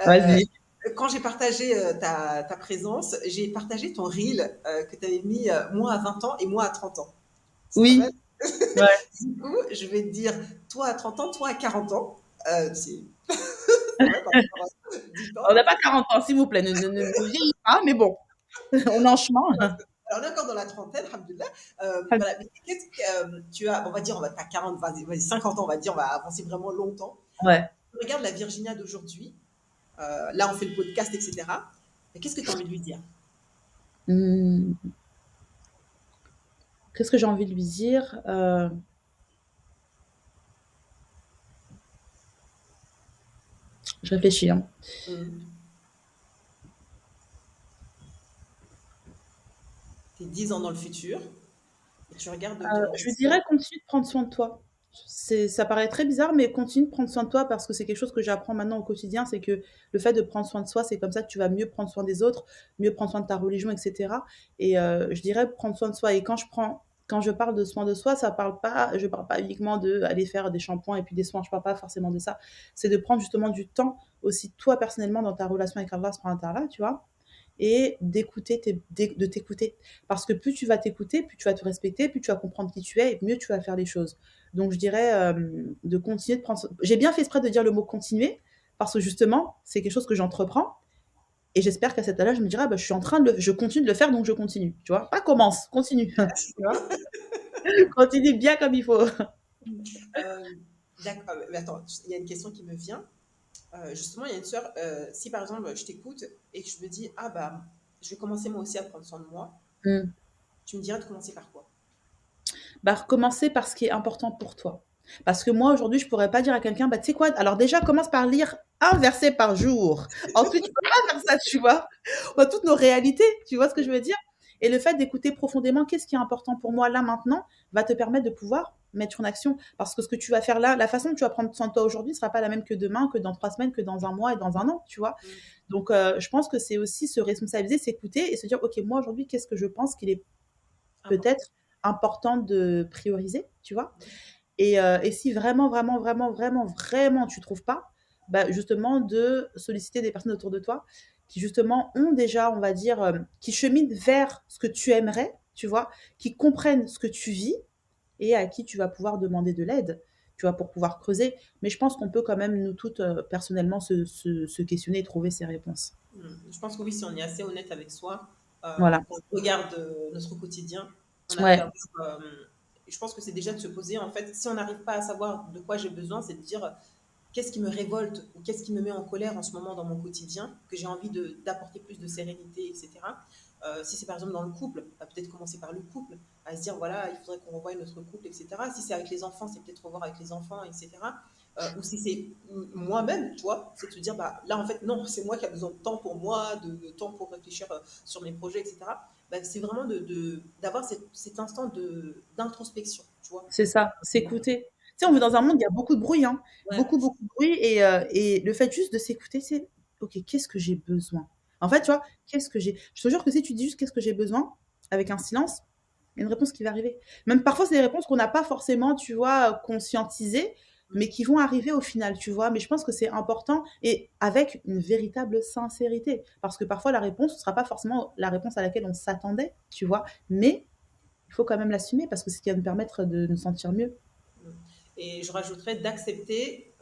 Euh, Vas-y. Quand j'ai partagé ta présence, j'ai partagé ton reel que tu avais mis moi à 20 ans et moi à 30 ans. C'est pas Oui, mal? ouais. Du coup, je vais te dire toi à 30 ans, toi à 40 ans. C'est vrai, par rapport à 10 ans. On n'a pas 40 ans, s'il vous plaît, ne vieillis pas, mais bon, on est en chemin. Alors, on est encore dans la trentaine, alhamdoulilah. Voilà, mais qu'est-ce que tu as, on va dire, t'as 40, vas-y, 50 ans, on va dire, on va avancer vraiment longtemps. Ouais. Regarde la Virginia d'aujourd'hui. Là, on fait le podcast, etc. Mais qu'est-ce que tu as envie de lui dire? Mmh. Qu'est-ce que j'ai envie de lui dire? Je réfléchis, hein. Tu es 10 ans dans le futur et tu regardes ton Je lui ancien. dirais: «Continue de prendre soin de toi». Ça paraît très bizarre, mais continue de prendre soin de toi parce que c'est quelque chose que j'apprends maintenant au quotidien, c'est que le fait de prendre soin de soi, c'est comme ça que tu vas mieux prendre soin des autres, mieux prendre soin de ta religion et cetera et je dirais prendre soin de soi et quand je parle de soin de soi, je parle pas uniquement d'aller faire des shampoings et puis des soins, je parle pas forcément de ça. C'est de prendre justement du temps aussi toi personnellement dans ta relation avec Allah subhanahu wa ta'ala, tu vois? Et de t'écouter. Parce que plus tu vas t'écouter, plus tu vas te respecter, plus tu vas comprendre qui tu es et mieux tu vas faire les choses. Donc je dirais de continuer de prendre. J'ai bien fait exprès de dire le mot continuer parce que justement, c'est quelque chose que j'entreprends et j'espère qu'à cet âge-là, je me dirai, ah, bah, je continue de le faire donc je continue. Tu vois, pas commence, continue. Tu vois, continue bien comme il faut. Euh, D'accord, mais attends, il y a une question qui me vient. Justement, il y a une sœur, si par exemple je t'écoute et que je me dis, ah bah, je vais commencer moi aussi à prendre soin de moi, Mm. tu me dirais de commencer par quoi? Bah, recommencer par ce qui est important pour toi. Parce que moi, aujourd'hui, je pourrais pas dire à quelqu'un, bah, tu sais quoi, alors déjà, commence par lire un verset par jour. Ensuite, tu peux pas faire ça, tu vois. On a toutes nos réalités, tu vois ce que je veux dire? Et le fait d'écouter profondément qu'est-ce qui est important pour moi là maintenant va te permettre de pouvoir mettre en action. Parce que ce que tu vas faire là, la façon que tu vas prendre soin de toi aujourd'hui ne sera pas la même que demain, que dans 3 semaines, que dans un mois et dans un an, tu vois. Donc, je pense que c'est aussi se responsabiliser, s'écouter et se dire, ok, moi aujourd'hui, qu'est-ce que je pense qu'il est Important. peut-être important de prioriser, tu vois? Et si vraiment, vraiment, vraiment, vraiment, vraiment tu trouves pas, bah, justement de solliciter des personnes autour de toi qui justement ont déjà, on va dire, qui cheminent vers ce que tu aimerais, tu vois, qui comprennent ce que tu vis et à qui tu vas pouvoir demander de l'aide, tu vois, pour pouvoir creuser. Mais je pense qu'on peut quand même, nous toutes, personnellement, se questionner et trouver ces réponses. Je pense que oui, si on est assez honnête avec soi, Voilà. qu'on regarde notre quotidien, on arrive Ouais, à voir. Je pense que c'est déjà de se poser, en fait, si on n'arrive pas à savoir de quoi j'ai besoin, c'est de dire qu'est-ce qui me révolte ou qu'est-ce qui me met en colère en ce moment dans mon quotidien, que j'ai envie d'apporter plus de sérénité, etc. Si c'est par exemple dans le couple, peut-être commencer par le couple, à se dire voilà, il faudrait qu'on revoie notre couple, etc. Si c'est avec les enfants, c'est peut-être revoir avec les enfants, etc. Ou si c'est moi-même, tu vois, c'est de se dire bah, là en fait, non, c'est moi qui a besoin de temps pour moi, de temps pour réfléchir sur mes projets, etc. Bah, c'est vraiment d'avoir cet instant d'introspection, tu vois. c'est ça, s'écouter. Tu sais, on vit dans un monde où il y a beaucoup de bruit, hein, Ouais. beaucoup, beaucoup de bruit, et le fait juste de s'écouter, c'est ok, qu'est-ce que j'ai besoin? En fait, tu vois, qu'est-ce que j'ai. Je te jure que si tu dis juste qu'est-ce que j'ai besoin, avec un silence, il y a une réponse qui va arriver. Même parfois, c'est des réponses qu'on n'a pas forcément, tu vois, conscientisées, mais qui vont arriver au final, tu vois. Mais je pense que c'est important et avec une véritable sincérité. Parce que parfois, la réponse ne sera pas forcément la réponse à laquelle on s'attendait, tu vois. Mais il faut quand même l'assumer parce que c'est ce qui va nous permettre de nous sentir mieux. Et je rajouterais d'accepter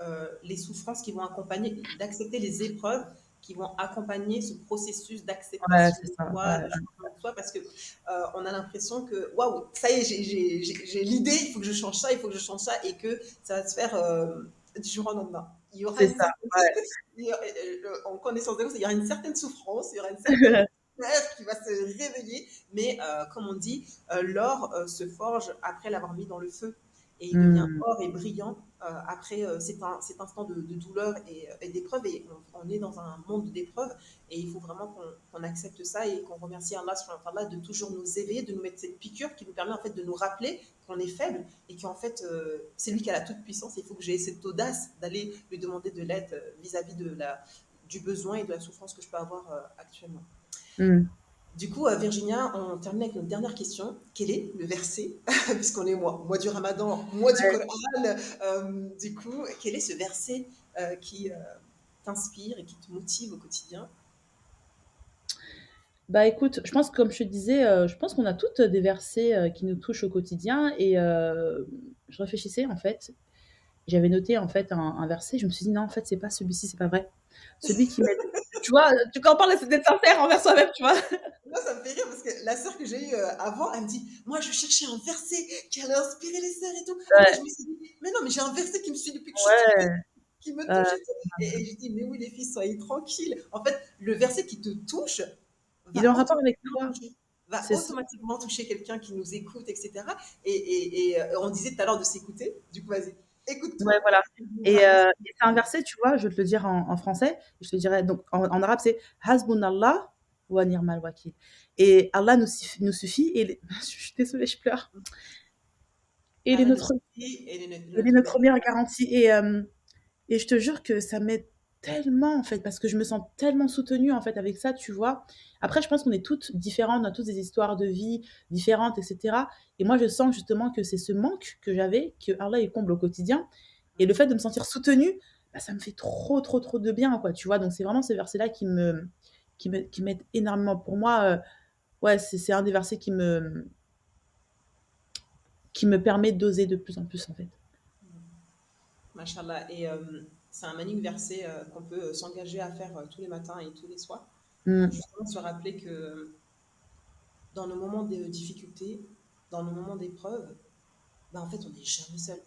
les souffrances qui vont accompagner, d'accepter les épreuves qui vont accompagner ce processus Ouais, d'acceptation c'est de ça. soi, Ouais, de changement de soi, parce que on a l'impression que waouh, ça y est, j'ai l'idée, il faut que je change ça, il faut que je change ça, et que ça va se faire du jour au lendemain. Il y aura c'est une ça. certaine, en connaissance de cause, il y aura une certaine souffrance, il y aura une certaine Ouais. colère qui va se réveiller, mais comme on dit, l'or se forge après l'avoir mis dans le feu et il devient Hmm. or et brillant après cet instant de douleur et d'épreuve. Et on est dans un monde d'épreuves et il faut vraiment qu'on accepte ça et qu'on remercie Allah subhanahu wa ta'ala de toujours nous éveiller, de nous mettre cette piqûre qui nous permet en fait de nous rappeler qu'on est faible et qu'en fait c'est lui qui a la toute puissance. Il faut que j'ai cette audace d'aller lui demander de l'aide vis-à-vis du besoin et de la souffrance que je peux avoir actuellement. Hmm. Du coup, Virginia, on termine avec notre dernière question. Quel est le verset, puisqu'on est mois du Ramadan, mois du Ouais. Coran, du coup, quel est ce verset qui t'inspire et qui te motive au quotidien? Bah écoute, je pense, comme je te disais, je pense qu'on a toutes des versets qui nous touchent au quotidien. Et je réfléchissais en fait. J'avais noté en fait un verset. Je me suis dit non, en fait, c'est pas celui-ci, c'est pas vrai. Celui qui m'aide. Tu vois, quand on parle, c'est d'être sincère envers soi-même, tu vois. Moi, ça me fait rire parce que la sœur que j'ai eue avant, elle me dit, moi, je cherchais un verset qui allait inspirer les sœurs et tout. Après, je Ouais, me suis dit, mais non, mais j'ai un verset qui me suit depuis que je suis toute petite, ouais. qui me Euh, touche et tout. Et je dis, mais oui, les filles, soyez tranquilles. En fait, le verset qui te touche il est va en rapport avec automatiquement toi. toucher, va C'est ça. automatiquement toucher quelqu'un qui nous écoute, etc. On disait tout à l'heure de s'écouter. Du coup, vas-y, Ouais, écoute-toi. voilà. Et, Vraiment. et c'est un verset, tu vois, je vais te le dire en français. Je te dirais, donc en arabe, c'est Hasbunallah wa ni'mal wakil. Et Allah nous suffit. Je suis désolée, je pleure. Et il est Allah nous notre, suffit et il est notre notre meilleur. première garantie. Et je te jure que ça m'aide tellement, en fait, parce que je me sens tellement soutenue, en fait, avec ça, tu vois. Après, je pense qu'on est toutes différentes, on a toutes des histoires de vie différentes, etc. Et moi, je sens justement que c'est ce manque que j'avais, que Allah, il comble au quotidien. Et le fait de me sentir soutenue, bah, ça me fait trop, trop, trop de bien, quoi, tu vois. Donc, c'est vraiment ce verset-là qui m'aide énormément. Pour moi, ouais, c'est un des versets qui me permet d'oser de plus en plus, en fait. Machallah. Et c'est un magnifique verset qu'on peut s'engager à faire tous les matins et tous les soirs. Pour Mm. justement se rappeler que dans nos moments de difficulté, dans nos moments d'épreuve, ben, en fait, on n'est jamais seul.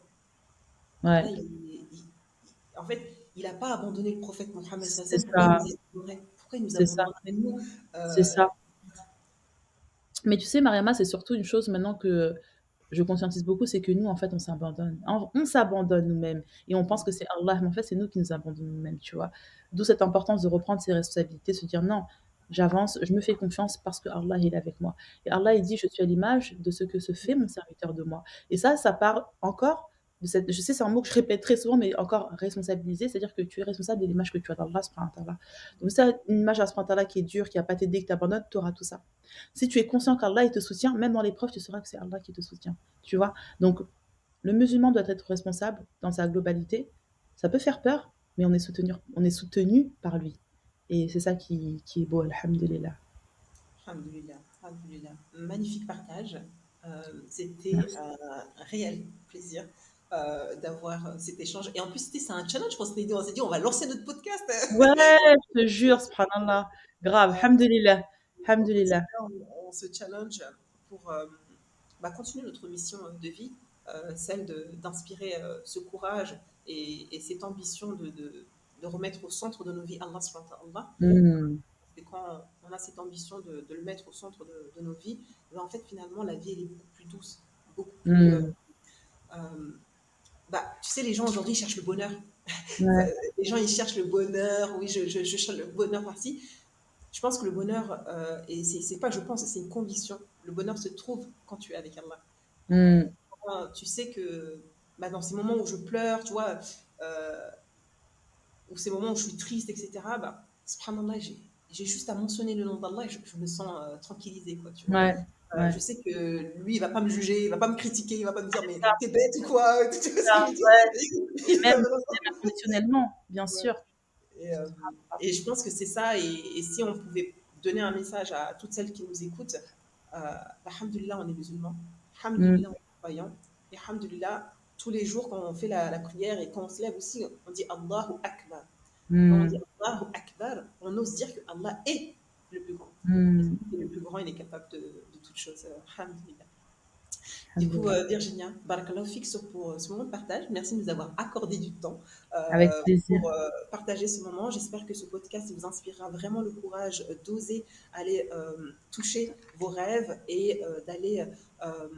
Allah, Ouais, en fait, il n'a pas abandonné le prophète Mohammed c'est sallam. Pourquoi il ça, nous abandonnerait? Pourquoi il nous c'est ça, abandonnerait nous? c'est euh, ça. Mais tu sais, Mariama, c'est surtout une chose maintenant que je conscientise beaucoup, c'est que nous, en fait, on s'abandonne. On s'abandonne nous-mêmes. Et on pense que c'est Allah, mais en fait, c'est nous qui nous abandonnons nous-mêmes, tu vois. D'où cette importance de reprendre ses responsabilités, se dire non, j'avance, je me fais confiance parce que Allah il est avec moi. Et Allah, il dit, je suis à l'image de ce que se fait mon serviteur de moi. Et ça part encore de cette. Je sais, c'est un mot que je répète très souvent, mais encore responsabiliser, c'est-à-dire que tu es responsable de l'image que tu as d'Allah, subhanahu wa ta'ala. Donc, si tu as une image à subhanahu wa ta'ala qui est dure, qui n'a pas t'aider, qui t'abandonne, tu auras tout ça. Si tu es conscient qu'Allah il te soutient, même dans l'épreuve, tu sauras que c'est Allah qui te soutient. Tu vois. Donc, Le musulman doit être responsable dans sa globalité. Ça peut faire peur, mais on est soutenu par lui. Et c'est ça qui est beau, alhamdulillah. Alhamdulillah, alhamdulillah. Magnifique partage. C'était Merci. un réel plaisir d'avoir cet échange. Et en plus, c'est un challenge qu'on s'est dit. On s'est dit, on va lancer notre podcast. Ouais, je te jure, subhanallah. Grave, alhamdulillah. Au quotidien, Alhamdulillah. on se challenge pour continuer notre mission de vie, celle d'inspirer ce courage et cette ambition de remettre au centre de nos vies Allah subhanahu wa ta'ala. Hmm, Et quand on a cette ambition de le mettre au centre de nos vies, ben en fait, finalement, la vie, elle est beaucoup plus douce, beaucoup plus. hmm, Euh, Tu sais, les gens aujourd'hui cherchent le bonheur. ouais, Les gens, ils cherchent le bonheur. Oui, je cherche le bonheur par-ci. Je pense que le bonheur, et c'est pas je pense, c'est une conviction. Le bonheur se trouve quand tu es avec Allah. hmm, Tu sais que dans ces moments où je pleure, tu vois, euh, ou ces moments où je suis triste, etc., subhanallah, j'ai juste à mentionner le nom d'Allah et je me sens tranquillisée, quoi, tu vois. ouais, ouais. Je sais que lui, il va pas me juger, il va pas me critiquer, il va pas me dire, mais Ça, t'es bête ou quoi? Tu vois ce que ça, je veux dire? ouais. Et Il va même vraiment- inconditionnellement, bien Ouais. sûr. Et, euh, et je pense que c'est ça. Et si on pouvait donner un message à toutes celles qui nous écoutent, alhamdulillah, on est musulmans, Hmm, alhamdulillah, on est croyants, et alhamdulillah, tous les jours quand on fait la prière et quand on se lève aussi, on dit Allahu Akbar. Quand on dit hmm, Allahu Akbar, on ose dire que Allah est le plus grand. Et hmm. il est le plus grand, il est capable de toutes choses. Alhamdulillah. Du coup, Alhamdulillah. Virginia, barakallahu fik pour ce moment de partage. Merci de nous avoir accordé du temps Avec plaisir. pour partager ce moment. J'espère que ce podcast vous inspirera vraiment le courage d'oser aller toucher vos rêves et d'aller euh,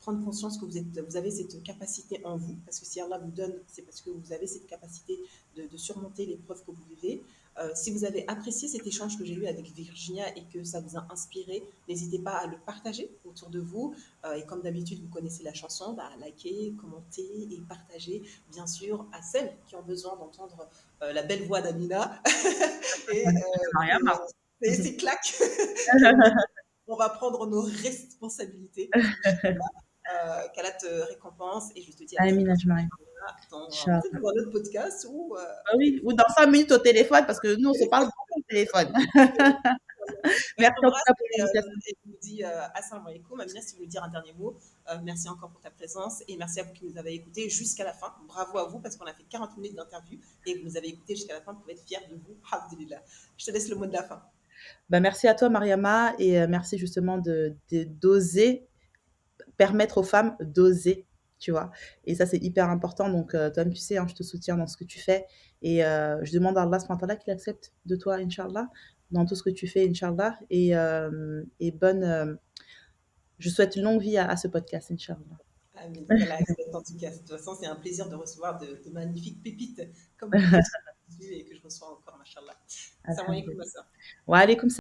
prendre conscience que vous avez cette capacité en vous. Parce que si Allah vous donne, c'est parce que vous avez cette capacité de surmonter l'épreuve que vous vivez. Si vous avez apprécié cet échange que j'ai eu avec Virginia et que ça vous a inspiré, n'hésitez pas à le partager autour de vous. Et comme d'habitude, vous connaissez la chanson, likez, commentez et partagez, bien sûr, à celles qui ont besoin d'entendre la belle voix d'Amina et Mariam. ses claques. Et on va prendre nos responsabilités. Qu'Allah te récompense et je te dis à très Amin, bientôt ajmaïn. peut-être Inch'Allah. dans notre podcast ou Ah oui, ou dans 5 minutes au téléphone, parce que nous, on se parle beaucoup au téléphone. je Merci en tout t'embrasse cas pour l'invitation. et je vous dis assalamu alaikum. Amina, si vous voulez dire un dernier mot, merci encore pour ta présence et merci à vous qui nous avez écoutés jusqu'à la fin. Bravo à vous parce qu'on a fait 40 minutes d'interview et vous nous avez écoutés jusqu'à la fin. Vous pouvez être fiers de vous. Alhamdulillah. Je te laisse le mot de la fin. Bah, merci à toi, Mariama, et merci justement d'oser permettre aux femmes d'oser, tu vois. Et ça, c'est hyper important. Donc, toi, tu sais, hein, je te soutiens dans ce que tu fais. Et je demande à Allah subhanahu wa ta'ala qu'il accepte de toi, Inch'Allah, dans tout ce que tu fais, Inch'Allah. Et bonne. Je souhaite longue vie à ce podcast, Inch'Allah. Amin. Qu'Allah accepte en tout cas. De toute façon, c'est un plaisir de recevoir de magnifiques pépites comme vous que tu et que je reçois encore, machallah. Salam alaikum, Alhamdulillah. ma soeur. Wa alaikum